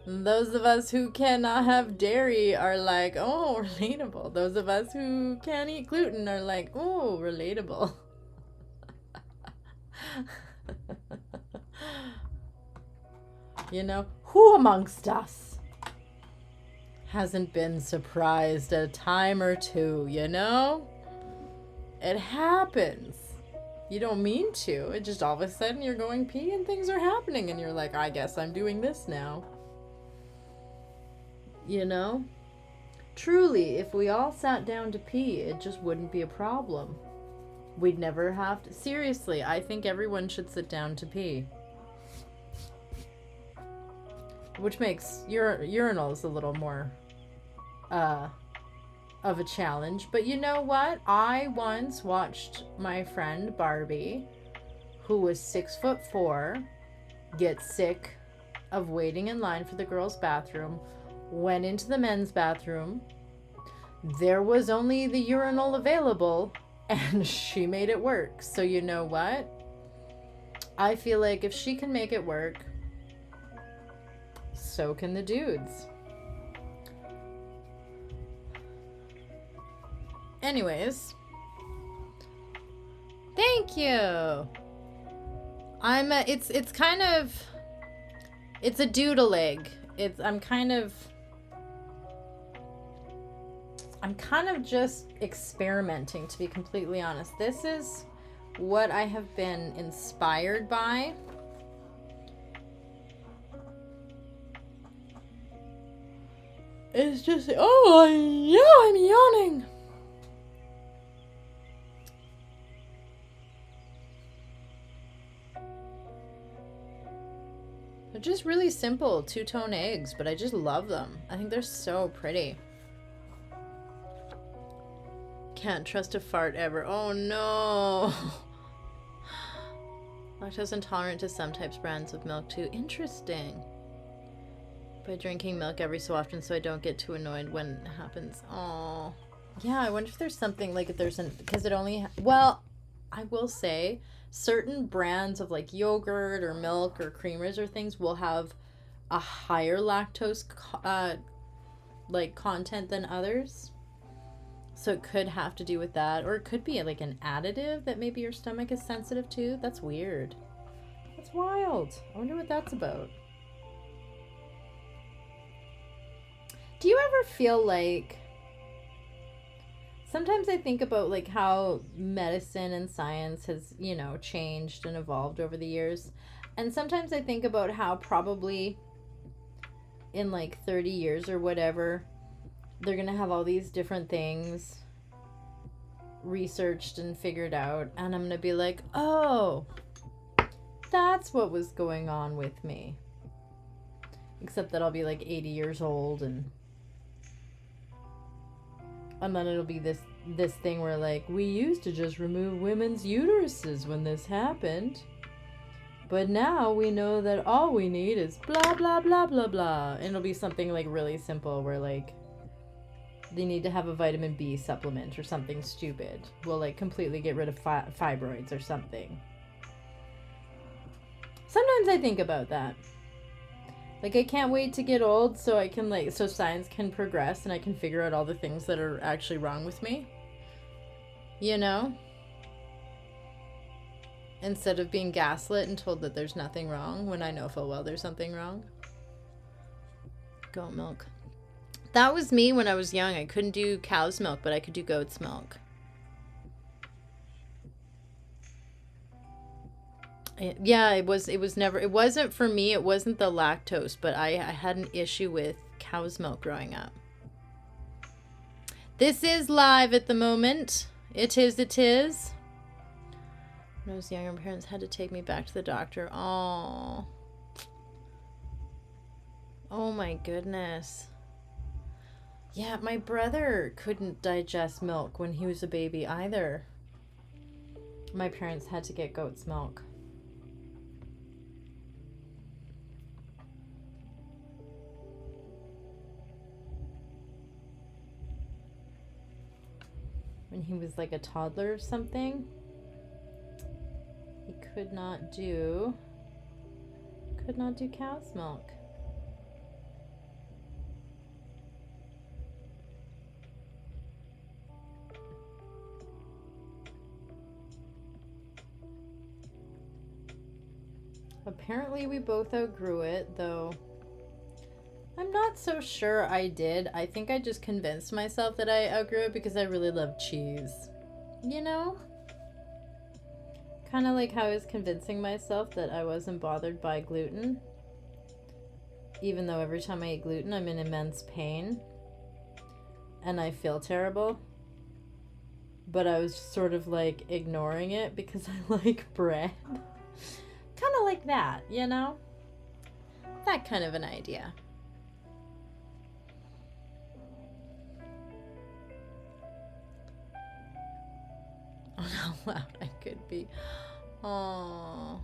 Those of us who cannot have dairy are like, oh, relatable. Those of us who can't eat gluten are like, oh, relatable. You know, who amongst us hasn't been surprised a time or two, you know? It happens. You don't mean to. It just all of a sudden you're going pee and things are happening and you're like, I guess I'm doing this now. You know? Truly, if we all sat down to pee, it just wouldn't be a problem. We'd never have to. Seriously, I think everyone should sit down to pee. Which makes urinals a little more of a challenge. But you know what? I once watched my friend Barbie, who was 6'4", get sick of waiting in line for the girls' bathroom, went into the men's bathroom. There was only the urinal available, and she made it work. So you know what? I feel like if she can make it work, so can the dudes. Anyways, thank you. It's kind of, it's a doodle egg. I'm kind of just experimenting, to be completely honest. This is what I have been inspired by. It's just, oh yeah, I'm yawning. They're just really simple two-tone eggs, but I just love them. I think they're so pretty. Can't trust a fart ever. Oh no. Lactose intolerant to some types brands of milk too. Interesting. By drinking milk every so often so I don't get too annoyed when it happens. Oh. Yeah, I wonder if there's something, like if there's because it only, well, I will say certain brands of like yogurt or milk or creamers or things will have a higher lactose like content than others. So it could have to do with that, or it could be like an additive that maybe your stomach is sensitive to. That's weird. That's wild. I wonder what that's about. Do you ever feel like, sometimes I think about like how medicine and science has, you know, changed and evolved over the years. And sometimes I think about how probably in like 30 years or whatever, they're going to have all these different things researched and figured out. And I'm going to be like, oh, that's what was going on with me. Except that I'll be like 80 years old and then it'll be this thing where like, we used to just remove women's uteruses when this happened. But now we know that all we need is blah, blah, blah, blah, blah. And it'll be something like really simple where like, they need to have a vitamin B supplement or something stupid. We'll like completely get rid of fibroids or something. Sometimes I think about that. Like, I can't wait to get old so I can, like, so science can progress and I can figure out all the things that are actually wrong with me. You know? Instead of being gaslit and told that there's nothing wrong when I know full well there's something wrong. Goat milk. That was me when I was young. I couldn't do cow's milk, but I could do goat's milk. Yeah, it wasn't for me, it wasn't the lactose, but I had an issue with cow's milk growing up. This is live at the moment. It is. When I was younger, my parents had to take me back to the doctor. Oh my goodness. Yeah, my brother couldn't digest milk when he was a baby either. My parents had to get goat's milk. When he was like a toddler or something, he could not do cow's milk. Apparently we both outgrew it, though I'm not so sure I did. I think I just convinced myself that I outgrew it because I really love cheese. You know? Kind of like how I was convincing myself that I wasn't bothered by gluten. Even though every time I eat gluten, I'm in immense pain. And I feel terrible. But I was sort of like ignoring it because I like bread. Kind of like that, you know? That kind of an idea. Oh, how loud I could be. Oh.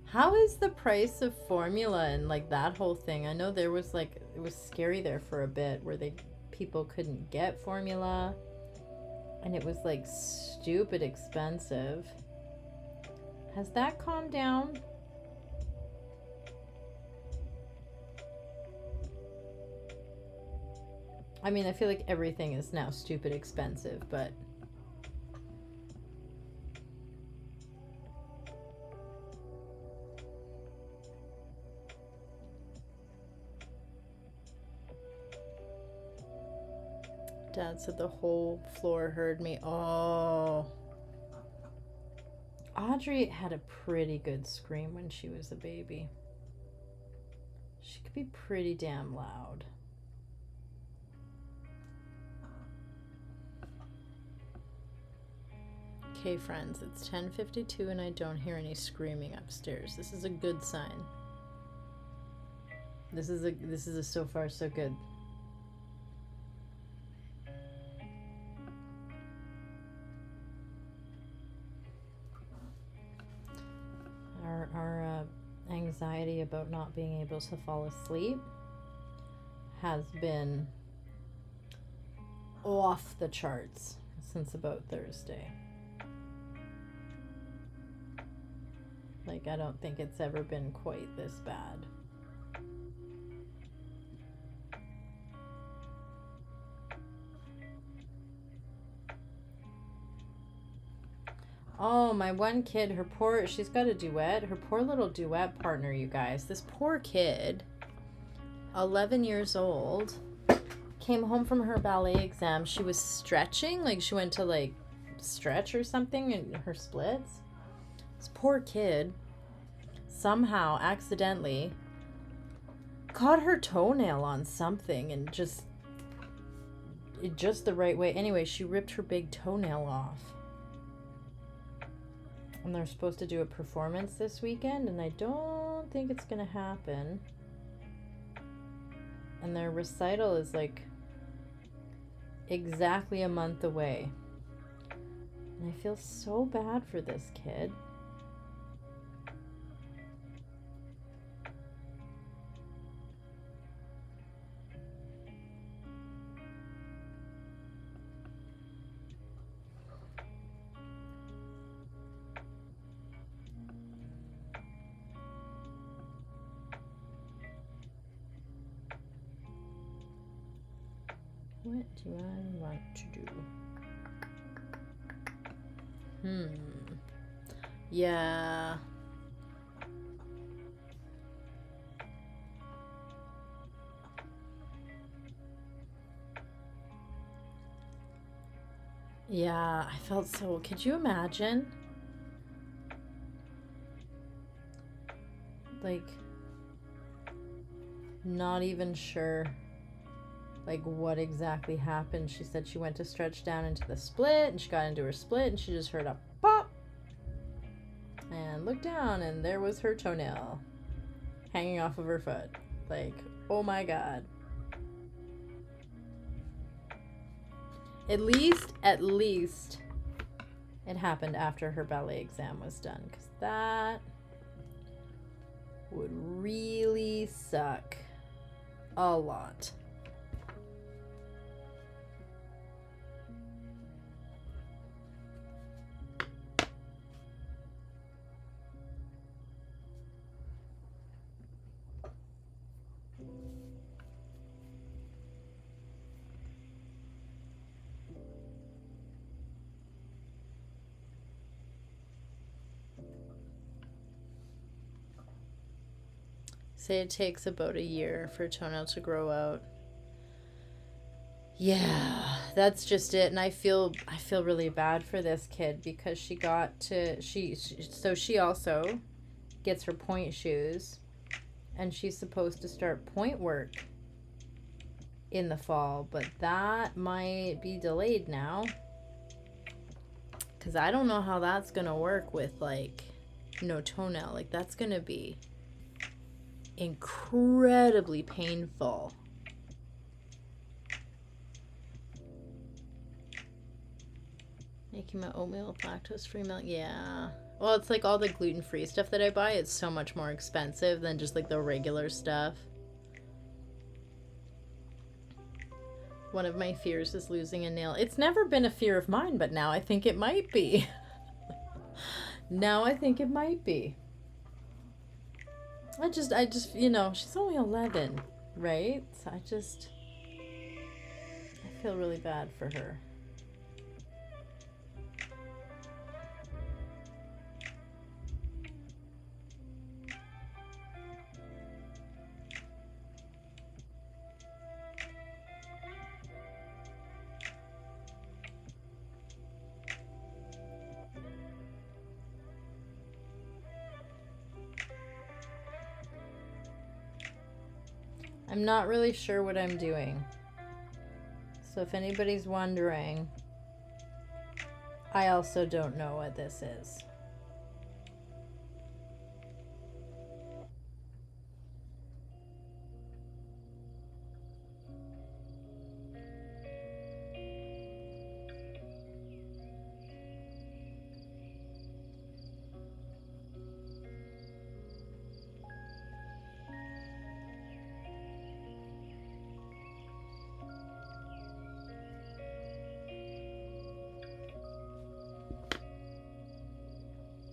How is the price of formula and like that whole thing? I know there was like, it was scary there for a bit where people couldn't get formula and it was like stupid expensive. Has that calmed down? I mean, I feel like everything is now stupid expensive, but Dad said the whole floor heard me. Oh. Audrey had a pretty good scream when she was a baby. She could be pretty damn loud. Okay, friends, it's 10:52 and I don't hear any screaming upstairs. This is a good sign. This is a so far so good. Our anxiety about not being able to fall asleep has been off the charts since about Thursday. Like, I don't think it's ever been quite this bad. Oh, my one kid, she's got a duet. Her poor little duet partner, you guys. This poor kid, 11 years old, came home from her ballet exam. She was stretching, like she went to like stretch or something in her splits. This poor kid somehow accidentally caught her toenail on something and just the right way. Anyway, she ripped her big toenail off. And they're supposed to do a performance this weekend, and I don't think it's gonna happen. And their recital is like exactly a month away. And I feel so bad for this kid. What do I want to do? Yeah. Yeah, I felt so... Could you imagine? Like, not even sure, like, what exactly happened. She said she went to stretch down into the split, and she got into her split, and she just heard a pop! And looked down, and there was her toenail hanging off of her foot. Like, oh my god. At least, it happened after her ballet exam was done, because that would really suck a lot. Say it takes about a year for a toenail to grow out. Yeah, that's just it. And I feel really bad for this kid because she got to she also gets her point shoes, and she's supposed to start point work in the fall, but that might be delayed now because I don't know how that's gonna work with, like, no toenail. Like, that's gonna be incredibly painful. Making my oatmeal with lactose-free milk. Yeah. Well, it's like all the gluten-free stuff that I buy, it's so much more expensive than just like the regular stuff. One of my fears is losing a nail. It's never been a fear of mine, but now I think it might be. Now I think it might be. I just, you know, she's only 11, right? So I feel really bad for her. I'm not really sure what I'm doing. So if anybody's wondering, I also don't know what this is.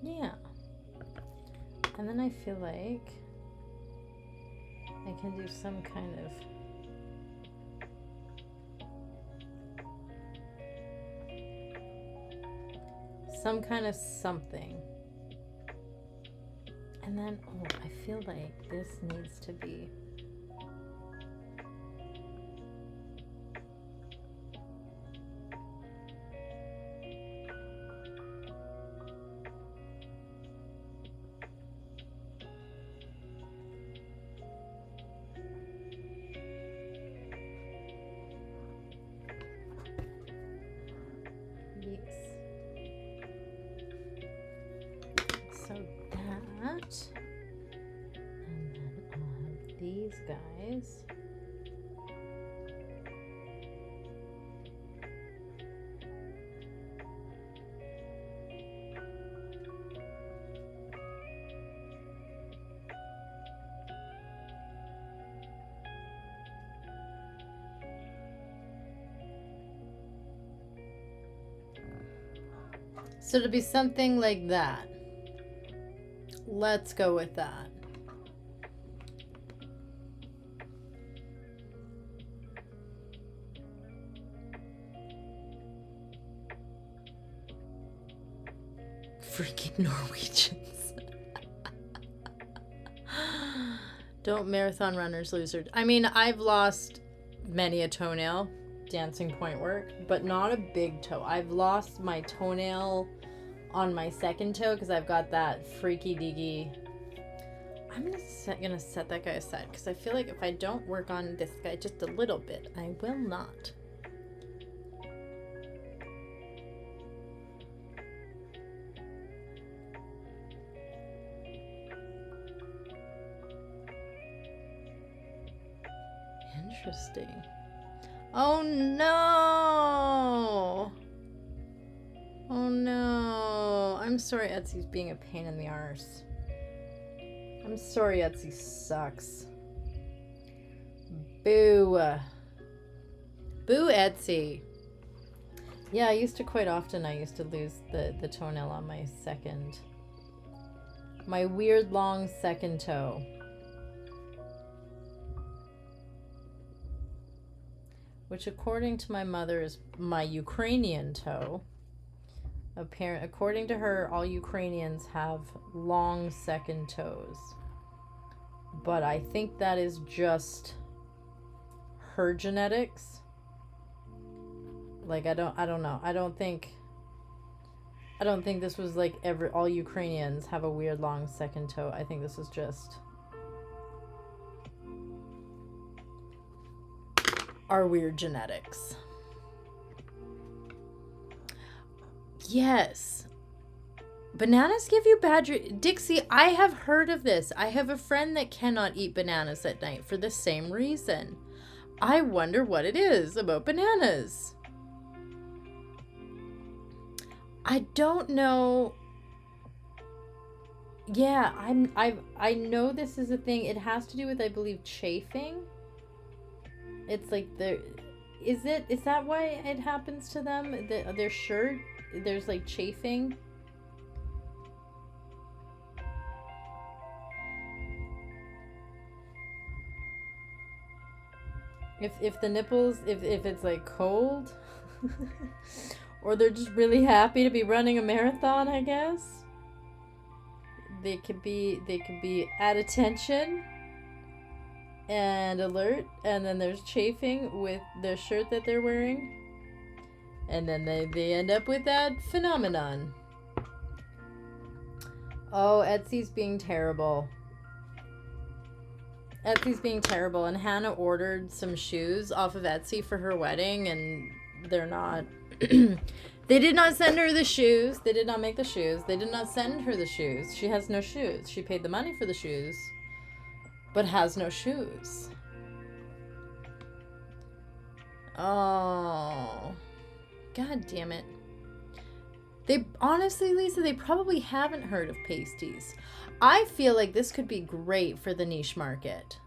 Yeah. And then I feel like I can do some kind of something. And then, oh, I feel like this needs to be and then I'll have these guys. So to be something like that. Let's go with that. Freaking Norwegians. Don't marathon runners lose their... I mean, I've lost many a toenail dancing point work, but not a big toe. I've lost my toenail on my second toe because I've got that freaky deaky... I'm gonna set that guy aside because I feel like if I don't work on this guy just a little bit, I will not. Interesting. Oh no! Oh no! I'm sorry Etsy's being a pain in the arse. I'm sorry Etsy sucks. Boo. Boo Etsy. Yeah, I used to quite often, I used to lose the toenail on my second. My weird long second toe. Which according to my mother is my Ukrainian toe. According to her, all Ukrainians have long second toes. But I think that is just her genetics. Like I don't know. I don't think this was like all Ukrainians have a weird long second toe. I think this is just our weird genetics. Yes. Bananas give you bad Dixie, I have heard of this. I have a friend that cannot eat bananas at night for the same reason. I wonder what it is about bananas. I don't know. Yeah, I know this is a thing. It has to do with, I believe, chafing. It's like is that why it happens to them? Their shirt, there's like chafing. If the nipples, if it's like cold, or they're just really happy to be running a marathon, I guess. They could be at attention and alert, and then there's chafing with the shirt that they're wearing, and then they end up with that phenomenon. Oh, Etsy's being terrible. Etsy's being terrible, and Hannah ordered some shoes off of Etsy for her wedding, and they're not... They did not send her the shoes. They did not make the shoes. They did not send her the shoes. She has no shoes. She paid the money for the shoes, but has no shoes. Oh. God damn it. They, honestly, Lisa, they probably haven't heard of pasties. I feel like this could be great for the niche market.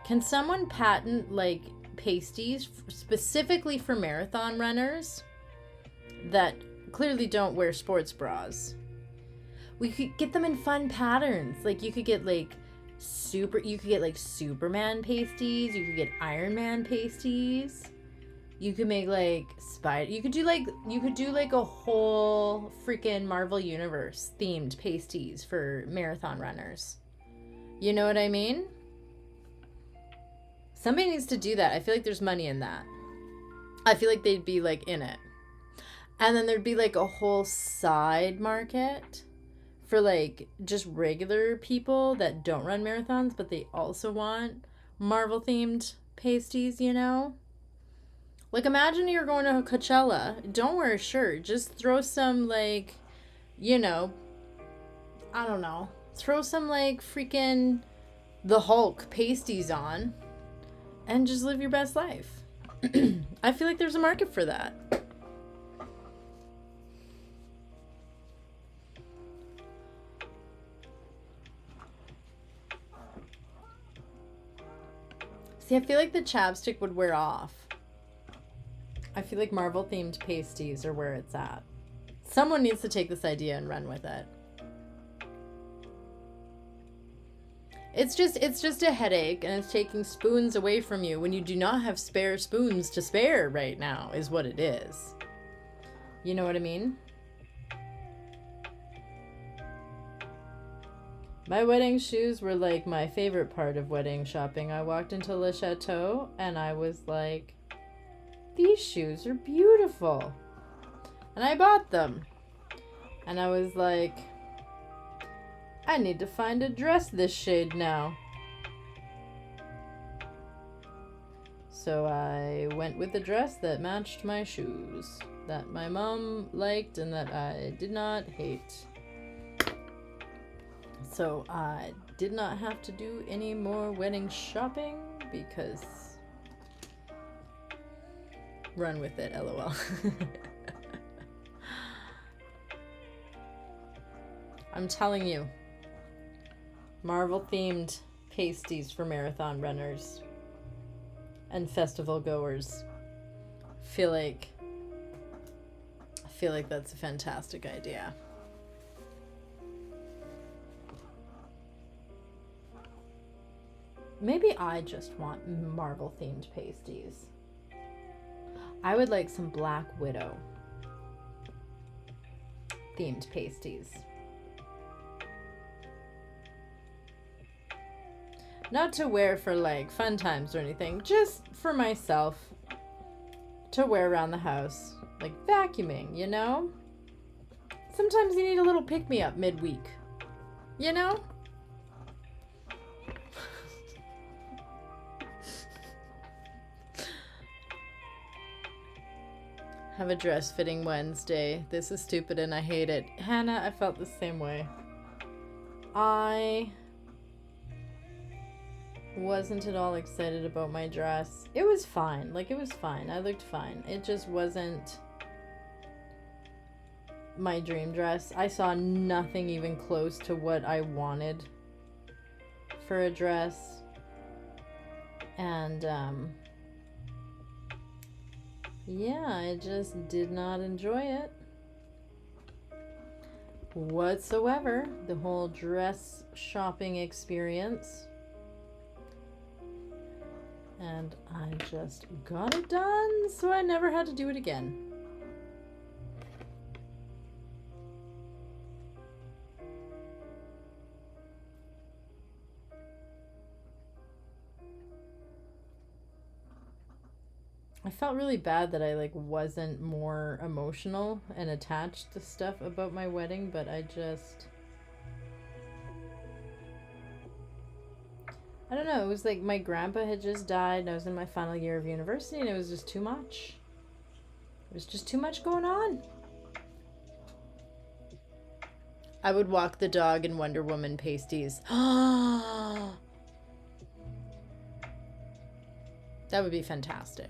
Can someone patent, like, pasties specifically for marathon runners that clearly don't wear sports bras? We could get them in fun patterns. Like, you could get, like, Superman pasties. You could get Iron Man pasties. You could make, like, you could do like a whole freaking Marvel Universe themed pasties for marathon runners. You know what I mean? Somebody needs to do that. I feel like there's money in that. I feel like they'd be, like, in it. And then there'd be, like, a whole side market for, like, just regular people that don't run marathons, but they also want Marvel-themed pasties, you know? Like, imagine you're going to Coachella. Don't wear a shirt. Just throw some, like, you know, I don't know. Throw some, like, freaking the Hulk pasties on and just live your best life. I feel like there's a market for that. See, I feel like the chapstick would wear off. I feel like Marvel-themed pasties are where it's at. Someone needs to take this idea and run with it. It's just a headache, and it's taking spoons away from you when you do not have spare spoons to spare right now, is what it is. You know what I mean? My wedding shoes were like my favorite part of wedding shopping. I walked into Le Chateau and I was like, these shoes are beautiful. And I bought them. And I was like, I need to find a dress this shade now. So I went with the dress that matched my shoes, that my mom liked and that I did not hate. So I did not have to do any more wedding shopping because run with it, LOL. I'm telling you, Marvel themed pasties for marathon runners and festival goers. I feel like that's a fantastic idea. Maybe I just want Marvel themed pasties. I would like some Black Widow themed pasties. Not to wear for like fun times or anything, just for myself to wear around the house. Like vacuuming, you know? Sometimes you need a little pick-me-up midweek. You know? Have a dress fitting Wednesday. This is stupid and I hate it. Hannah, I felt the same way. I wasn't at all excited about my dress. It was fine. Like, it was fine. I looked fine. It just wasn't my dream dress. I saw nothing even close to what I wanted for a dress. And, yeah, I just did not enjoy it whatsoever. The whole dress shopping experience. And I just got it done, so I never had to do it again. I felt really bad that I like wasn't more emotional and attached to stuff about my wedding, but I don't know, it was like my grandpa had just died and I was in my final year of university and it was just too much. It was just too much going on. I would walk the dog in Wonder Woman pasties. That would be fantastic.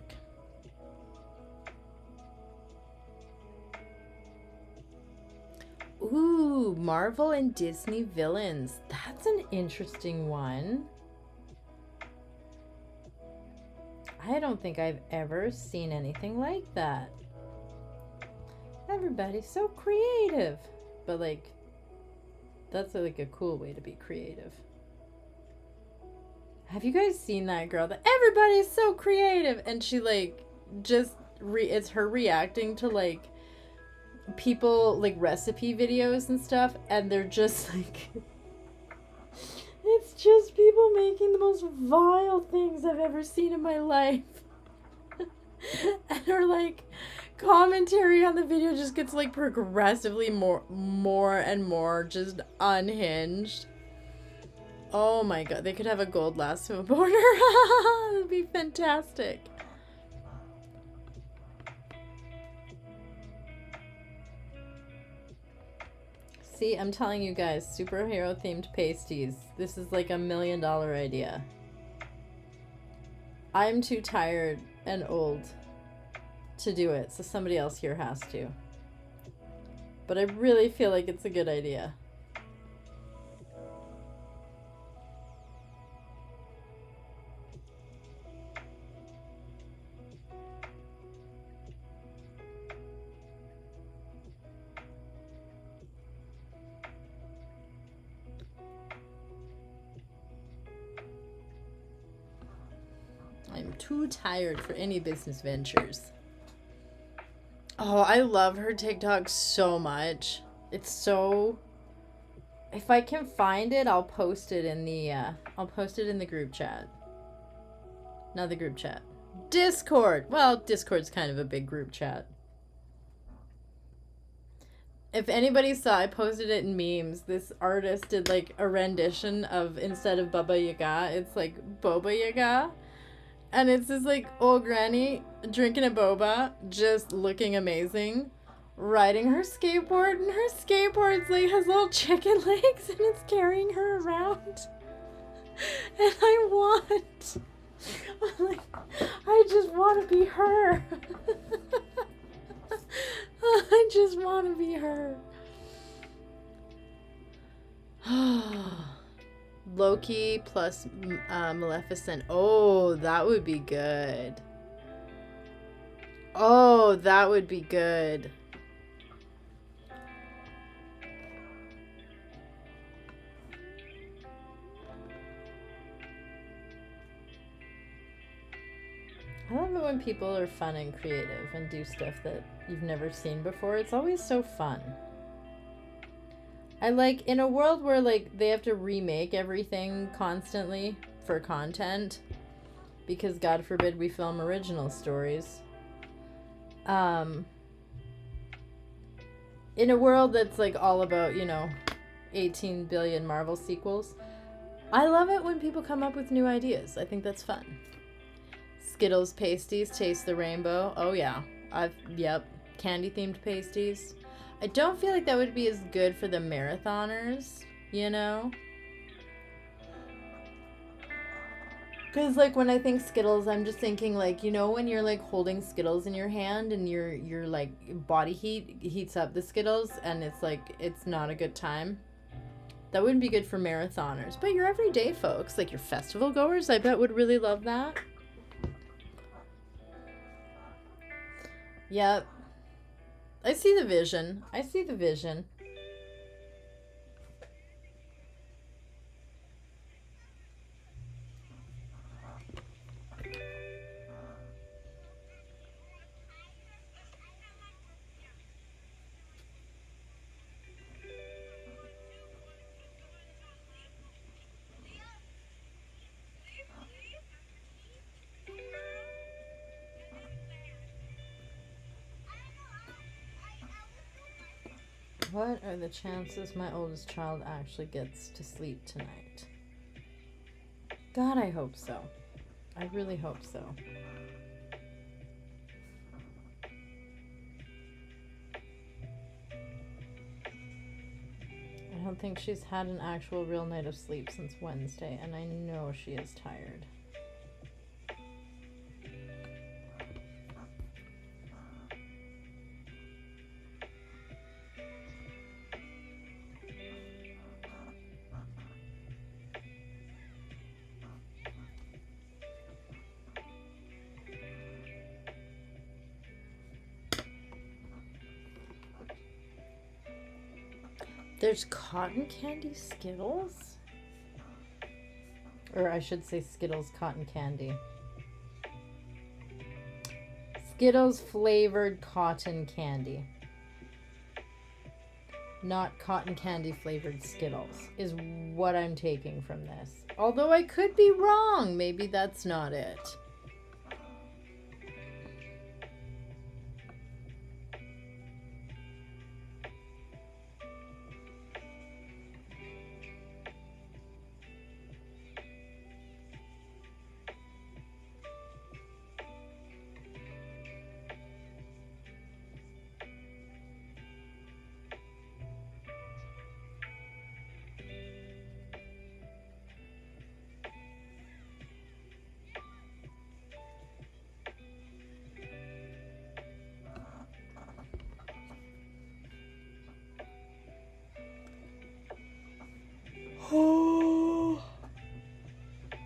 Ooh, Marvel and Disney villains. That's an interesting one. I don't think I've ever seen anything like that. Everybody's so creative. But like, that's like a cool way to be creative. Have you guys seen that girl that everybody's so creative? And she like just it's her reacting to like people like recipe videos and stuff, and they're just like it's just people making the most vile things I've ever seen in my life. And her like commentary on the video just gets like progressively more and more just unhinged. Oh my god, they could have a gold lasso border. That'd be fantastic. See, I'm telling you guys, superhero themed pasties. This is like $1 million idea. I'm too tired and old to do it, so somebody else here has to. But I really feel like it's a good idea. I'm too tired for any business ventures. Oh, I love her TikTok so much. It's so If I can find it, I'll post it in the group chat. Not the group chat. Discord. Well, Discord's kind of a big group chat. If anybody saw, I posted it in memes. This artist did like a rendition of, instead of Baba Yaga, it's like Boba Yaga. And it's this like old granny drinking a boba, just looking amazing, riding her skateboard, and her skateboard's like has little chicken legs and it's carrying her around. And I just want to be her. I just want to be her. Loki plus Maleficent. Oh, that would be good. Oh, that would be good. I love it when people are fun and creative and do stuff that you've never seen before. It's always so fun. I like, in a world where like they have to remake everything constantly for content, because God forbid we film original stories. In a world that's like all about, 18 billion Marvel sequels, I love it when people come up with new ideas. I think that's fun. Skittles pasties, taste the rainbow. Oh yeah. Yep. Candy themed pasties. I don't feel like that would be as good for the marathoners, Because like when I think Skittles, I'm just thinking like, when you're like holding Skittles in your hand and your like body heat heats up the Skittles and it's like, it's not a good time. That wouldn't be good for marathoners. But your everyday folks, like your festival goers, I bet would really love that. Yep. I see the vision. I see the vision. What are the chances my oldest child actually gets to sleep tonight? God, I hope so. I really hope so. I don't think she's had an actual real night of sleep since Wednesday, and I know she is tired. There's cotton candy Skittles? Or I should say Skittles cotton candy. Skittles flavored cotton candy. Not cotton candy flavored Skittles is what I'm taking from this. Although I could be wrong. Maybe that's not it.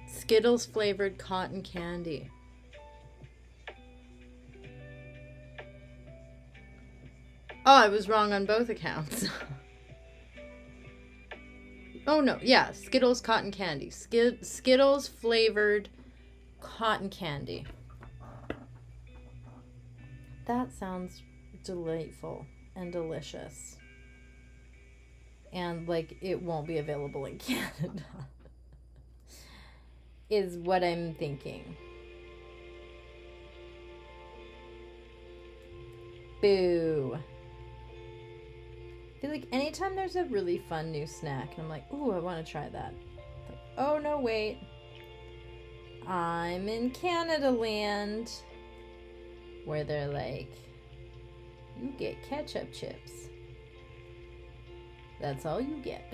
Skittles flavored cotton candy. Oh, I was wrong on both accounts. Oh no, yeah, Skittles cotton candy. Skittles flavored cotton candy. That sounds delightful and delicious. and like it won't be available in Canada. Is what I'm thinking. Boo. I feel like anytime there's a really fun new snack and I'm like, ooh, I want to try that. Like, oh no, wait. I'm in Canada land, where they're like, you get ketchup chips. That's all you get.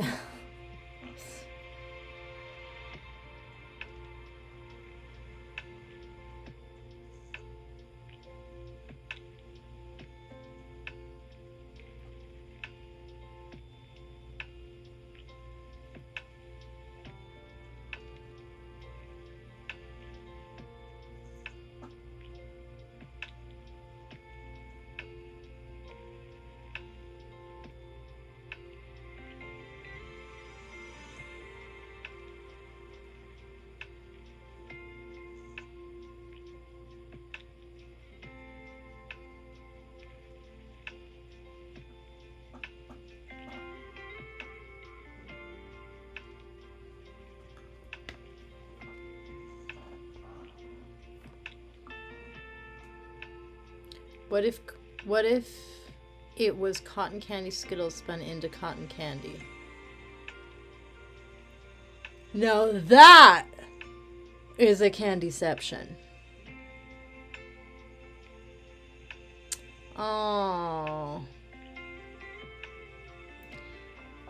What if it was cotton candy Skittles spun into cotton candy? Now that is a candyception. Oh.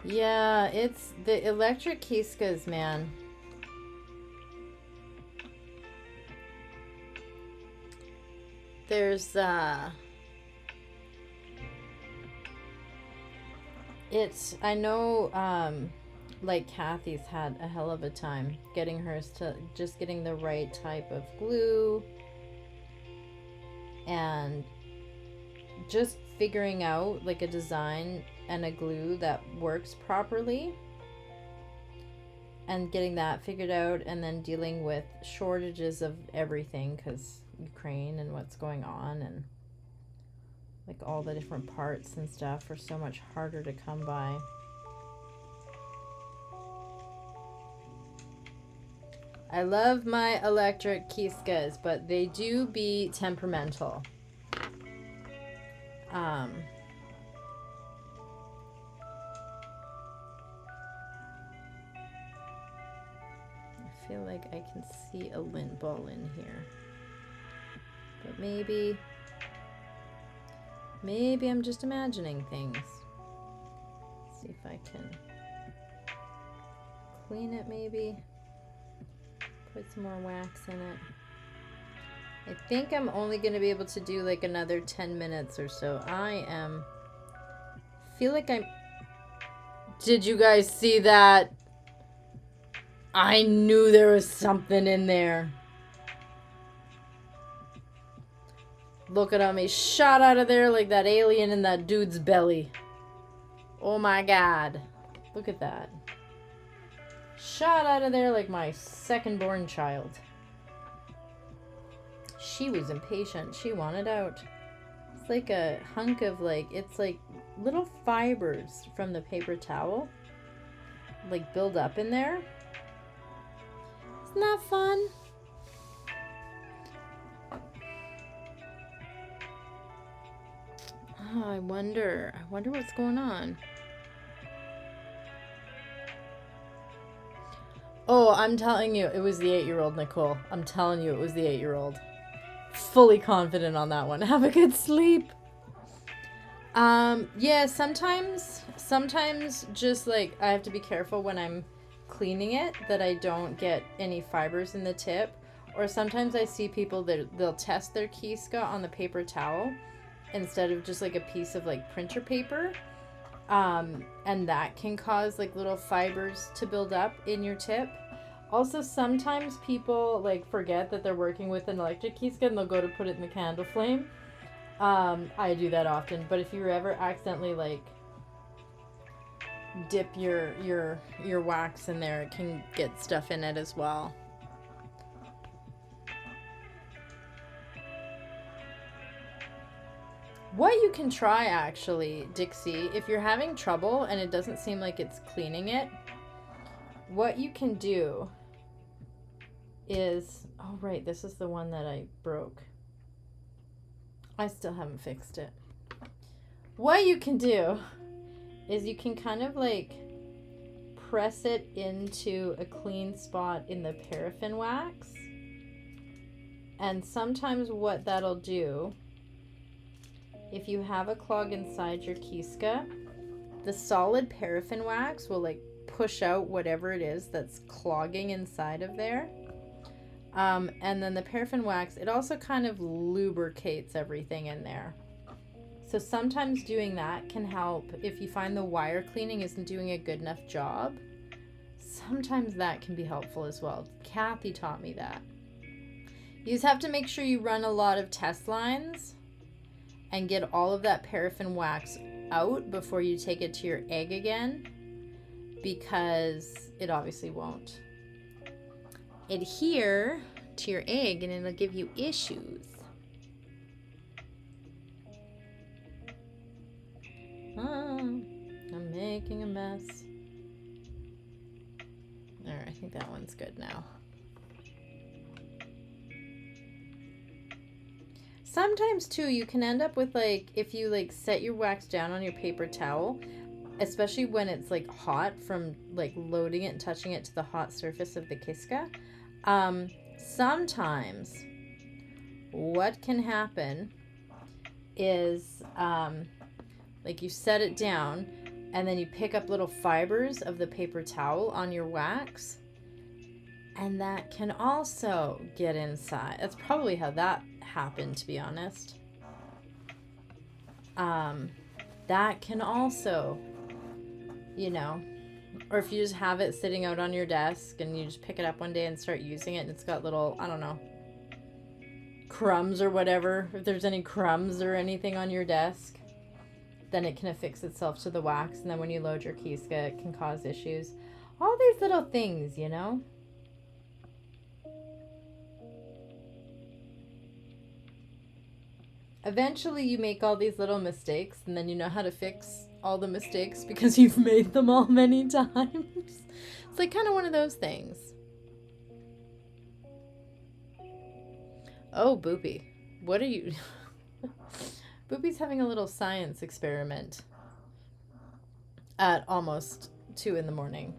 Yeah, it's the electric Kiskas, man. There's it's, I know like Kathy's had a hell of a time getting hers to just getting the right type of glue and just figuring out like a design and a glue that works properly and getting that figured out, and then dealing with shortages of everything because Ukraine and what's going on, and like all the different parts and stuff are so much harder to come by. I love my electric Kiskas, but they do be temperamental. I feel like I can see a lint ball in here. But maybe I'm just imagining things. Let's see if I can clean it maybe. Put some more wax in it. I think I'm only going to be able to do like another 10 minutes or so. Feel like I'm... Did you guys see that? I knew there was something in there. Looking at me, shot out of there like that alien in that dude's belly. Oh my god. Look at that. Shot out of there like my second-born child. She was impatient. She wanted out. It's like a hunk of like, it's like little fibers from the paper towel. Like build up in there. Isn't that fun? Oh, I wonder what's going on. Oh, I'm telling you, it was the 8-year-old, Nicole. I'm telling you, it was the 8-year-old. Fully confident on that one. Have a good sleep. Yeah, sometimes just like I have to be careful when I'm cleaning it that I don't get any fibers in the tip. Or sometimes I see people that they'll test their Kiska on the paper towel instead of just like a piece of like printer paper. And that can cause like little fibers to build up in your tip. Also, sometimes people like forget that they're working with an electric Kiska and they'll go to put it in the candle flame. I do that often, but if you ever accidentally like dip your wax in there, it can get stuff in it as well. What you can try, actually, Dixie, if you're having trouble and it doesn't seem like it's cleaning it, what you can do is... Oh, right, this is the one that I broke. I still haven't fixed it. What you can do is you can kind of like press it into a clean spot in the paraffin wax. And sometimes what that'll do, if you have a clog inside your Kiska, the solid paraffin wax will like push out whatever it is that's clogging inside of there. And then the paraffin wax, it also kind of lubricates everything in there. So sometimes doing that can help if you find the wire cleaning isn't doing a good enough job. Sometimes that can be helpful as well. Kathy taught me that. You just have to make sure you run a lot of test lines and get all of that paraffin wax out before you take it to your egg again, because it obviously won't adhere to your egg and it'll give you issues. I'm making a mess. Alright, I think that one's good now. Sometimes too, you can end up with like, if you like set your wax down on your paper towel, especially when it's like hot from like loading it and touching it to the hot surface of the Kiska. Sometimes what can happen is like you set it down and then you pick up little fibers of the paper towel on your wax, and that can also get inside. That's probably how that happened, to be honest. That can also, you know, or if you just have it sitting out on your desk and you just pick it up one day and start using it and it's got little, I don't know, crumbs or whatever, if there's any crumbs or anything on your desk, then it can affix itself to the wax, and then when you load your Kiska, it can cause issues. All these little things, you know? Eventually you make all these little mistakes, and then you know how to fix all the mistakes because you've made them all many times. It's like kind of one of those things. Oh, Boopy. What are you... Boopy's having a little science experiment at almost 2 in the morning.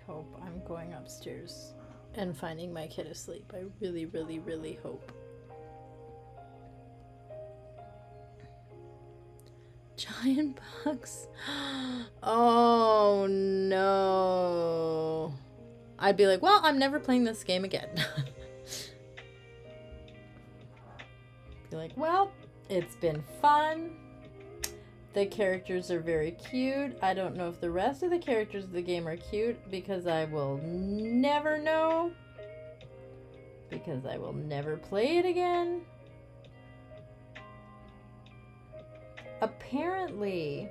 Hope I'm going upstairs and finding my kid asleep. I really, really, really hope. Giant bugs. Oh no. I'd be like, well, I'm never playing this game again. Be like, well, it's been fun. The characters are very cute. I don't know if the rest of the characters of the game are cute because I will never know. Because I will never play it again. Apparently,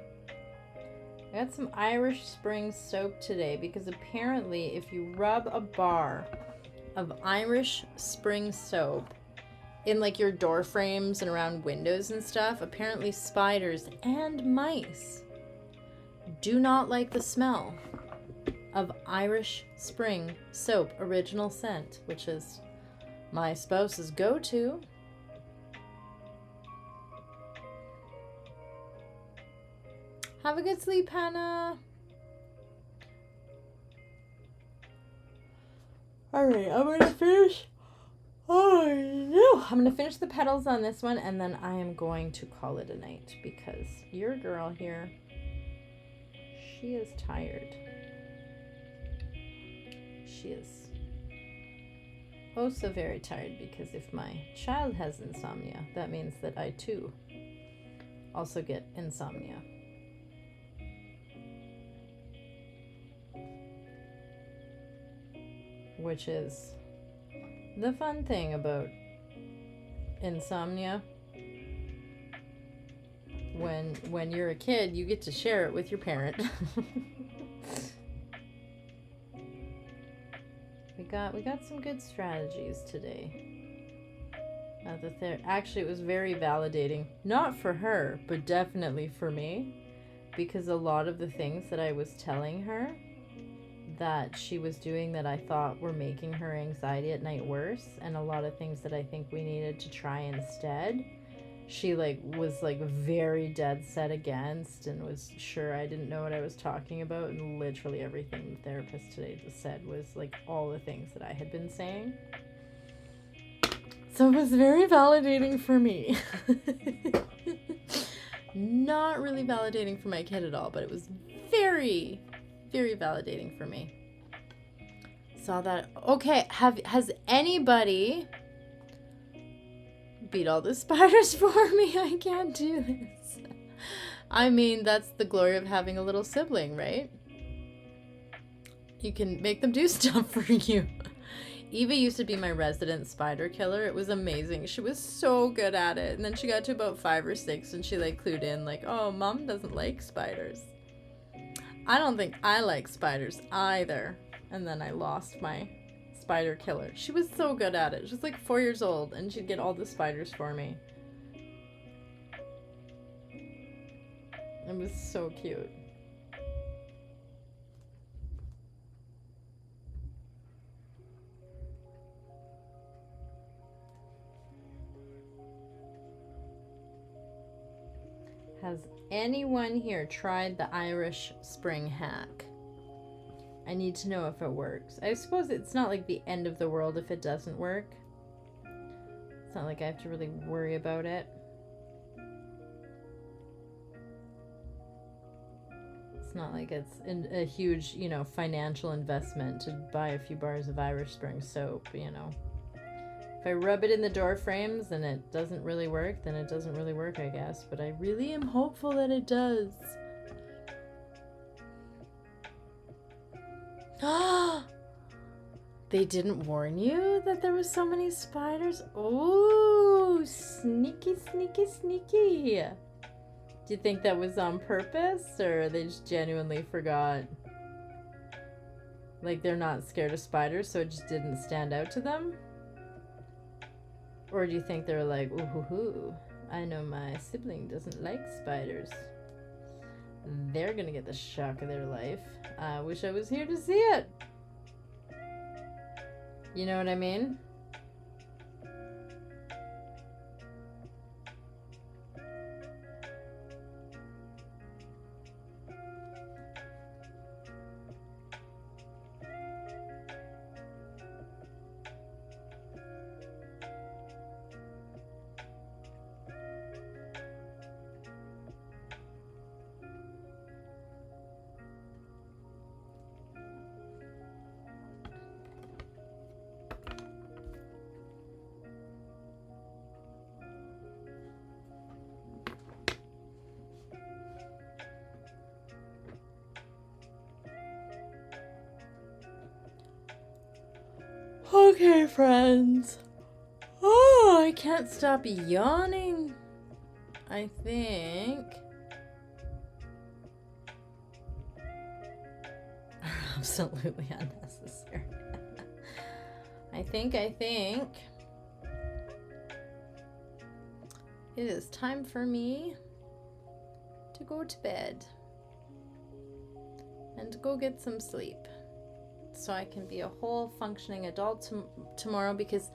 I got some Irish Spring soap today because apparently if you rub a bar of Irish Spring soap in like your door frames and around windows and stuff, apparently spiders and mice do not like the smell of Irish Spring soap original scent, which is my spouse's go-to. Have a good sleep, Hannah. Alright, I'm gonna finish. Oh no! I'm gonna finish the petals on this one, and then I am going to call it a night because your girl here, she is tired. She is oh so very tired, because if my child has insomnia, that means that I too also get insomnia. Which is the fun thing about insomnia. When you're a kid, you get to share it with your parent. We got some good strategies today. Actually, it was very validating. Not for her, but definitely for me. Because a lot of the things that I was telling her that she was doing that I thought were making her anxiety at night worse, and a lot of things that I think we needed to try instead, she was very dead set against, and was sure I didn't know what I was talking about, and literally everything the therapist today just said was all the things that I had been saying. So it was very validating for me. Not really validating for my kid at all, but it was very, very validating for me. Saw that. Okay, has anybody beat all the spiders for me? I can't do this. I mean, that's the glory of having a little sibling, right? You can make them do stuff for you. Eva used to be my resident spider killer. It was amazing. She was so good at it. And then she got to about 5 or 6 and she clued in oh, Mom doesn't like spiders. I don't think I like spiders either. And then I lost my spider killer. She was so good at it. She was 4 years old and she'd get all the spiders for me. It was so cute. Has anyone here tried the Irish Spring hack? I need to know if it works. I suppose it's not the end of the world if it doesn't work. It's not I have to really worry about it. It's not it's a huge, financial investment to buy a few bars of Irish Spring soap, If I rub it in the door frames and it doesn't really work, then it doesn't really work, I guess. But I really am hopeful that it does. They didn't warn you that there was so many spiders? Oh, sneaky, sneaky, sneaky. Do you think that was on purpose, or they just genuinely forgot? They're not scared of spiders, so it just didn't stand out to them? Or do you think they're ooh hoo hoo, I know my sibling doesn't like spiders. They're gonna get the shock of their life. I wish I was here to see it. You know what I mean? Okay, friends. Oh, I can't stop yawning. I think. Absolutely unnecessary. I think. It is time for me to go to bed and go get some sleep. so I can be a whole functioning adult tomorrow, because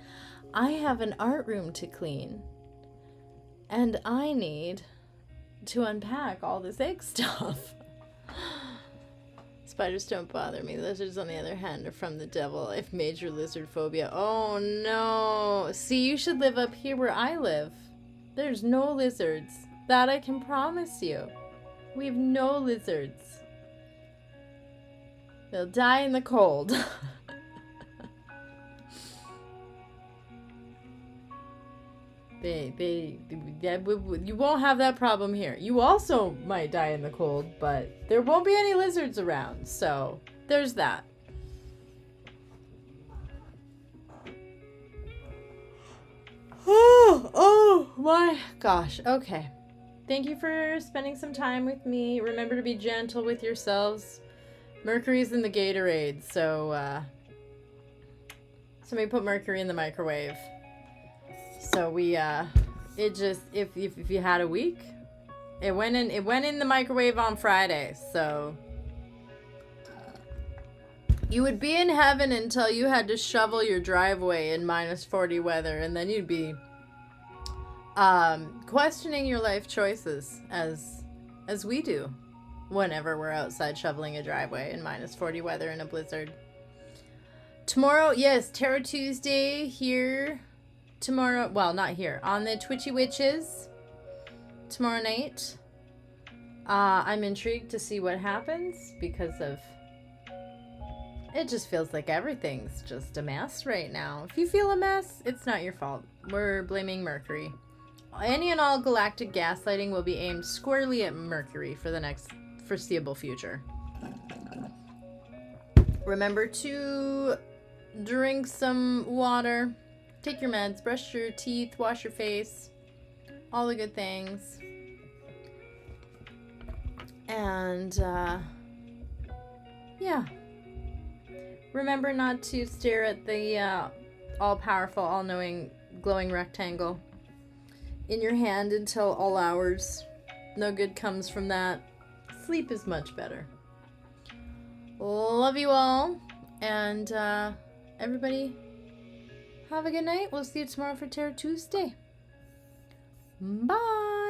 I have an art room to clean. And I need to unpack all this egg stuff. Spiders don't bother me. Lizards, on the other hand, are from the devil. I have major lizard phobia. Oh no. See, you should live up here where I live. There's no lizards. That I can promise you. We have no lizards. They'll die in the cold. You won't have that problem here. You also might die in the cold, but there won't be any lizards around, so there's that. Oh my gosh. Okay. Thank you for spending some time with me. Remember to be gentle with yourselves. Mercury's in the Gatorade, so somebody put mercury in the microwave. So we it just, if you had a week, it went in the microwave on Friday, so you would be in heaven until you had to shovel your driveway in -40 weather, and then you'd be questioning your life choices as we do whenever we're outside shoveling a driveway in -40 weather in a blizzard. Tomorrow, yes, Tarot Tuesday here. Tomorrow, well, not here, on the Twitchy Witches tomorrow night. I'm intrigued to see what happens, because of it just feels like everything's just a mess right now. If you feel a mess, it's not your fault. We're blaming Mercury. Any and all galactic gaslighting will be aimed squarely at Mercury for the next foreseeable future. Remember to drink some water, take your meds, brush your teeth, wash your face, all the good things. And, yeah. Remember not to stare at the all-powerful, all-knowing, glowing rectangle in your hand until all hours. No good comes from that. Sleep is much better. Love you all. And everybody, have a good night. We'll see you tomorrow for Tarot Tuesday. Bye.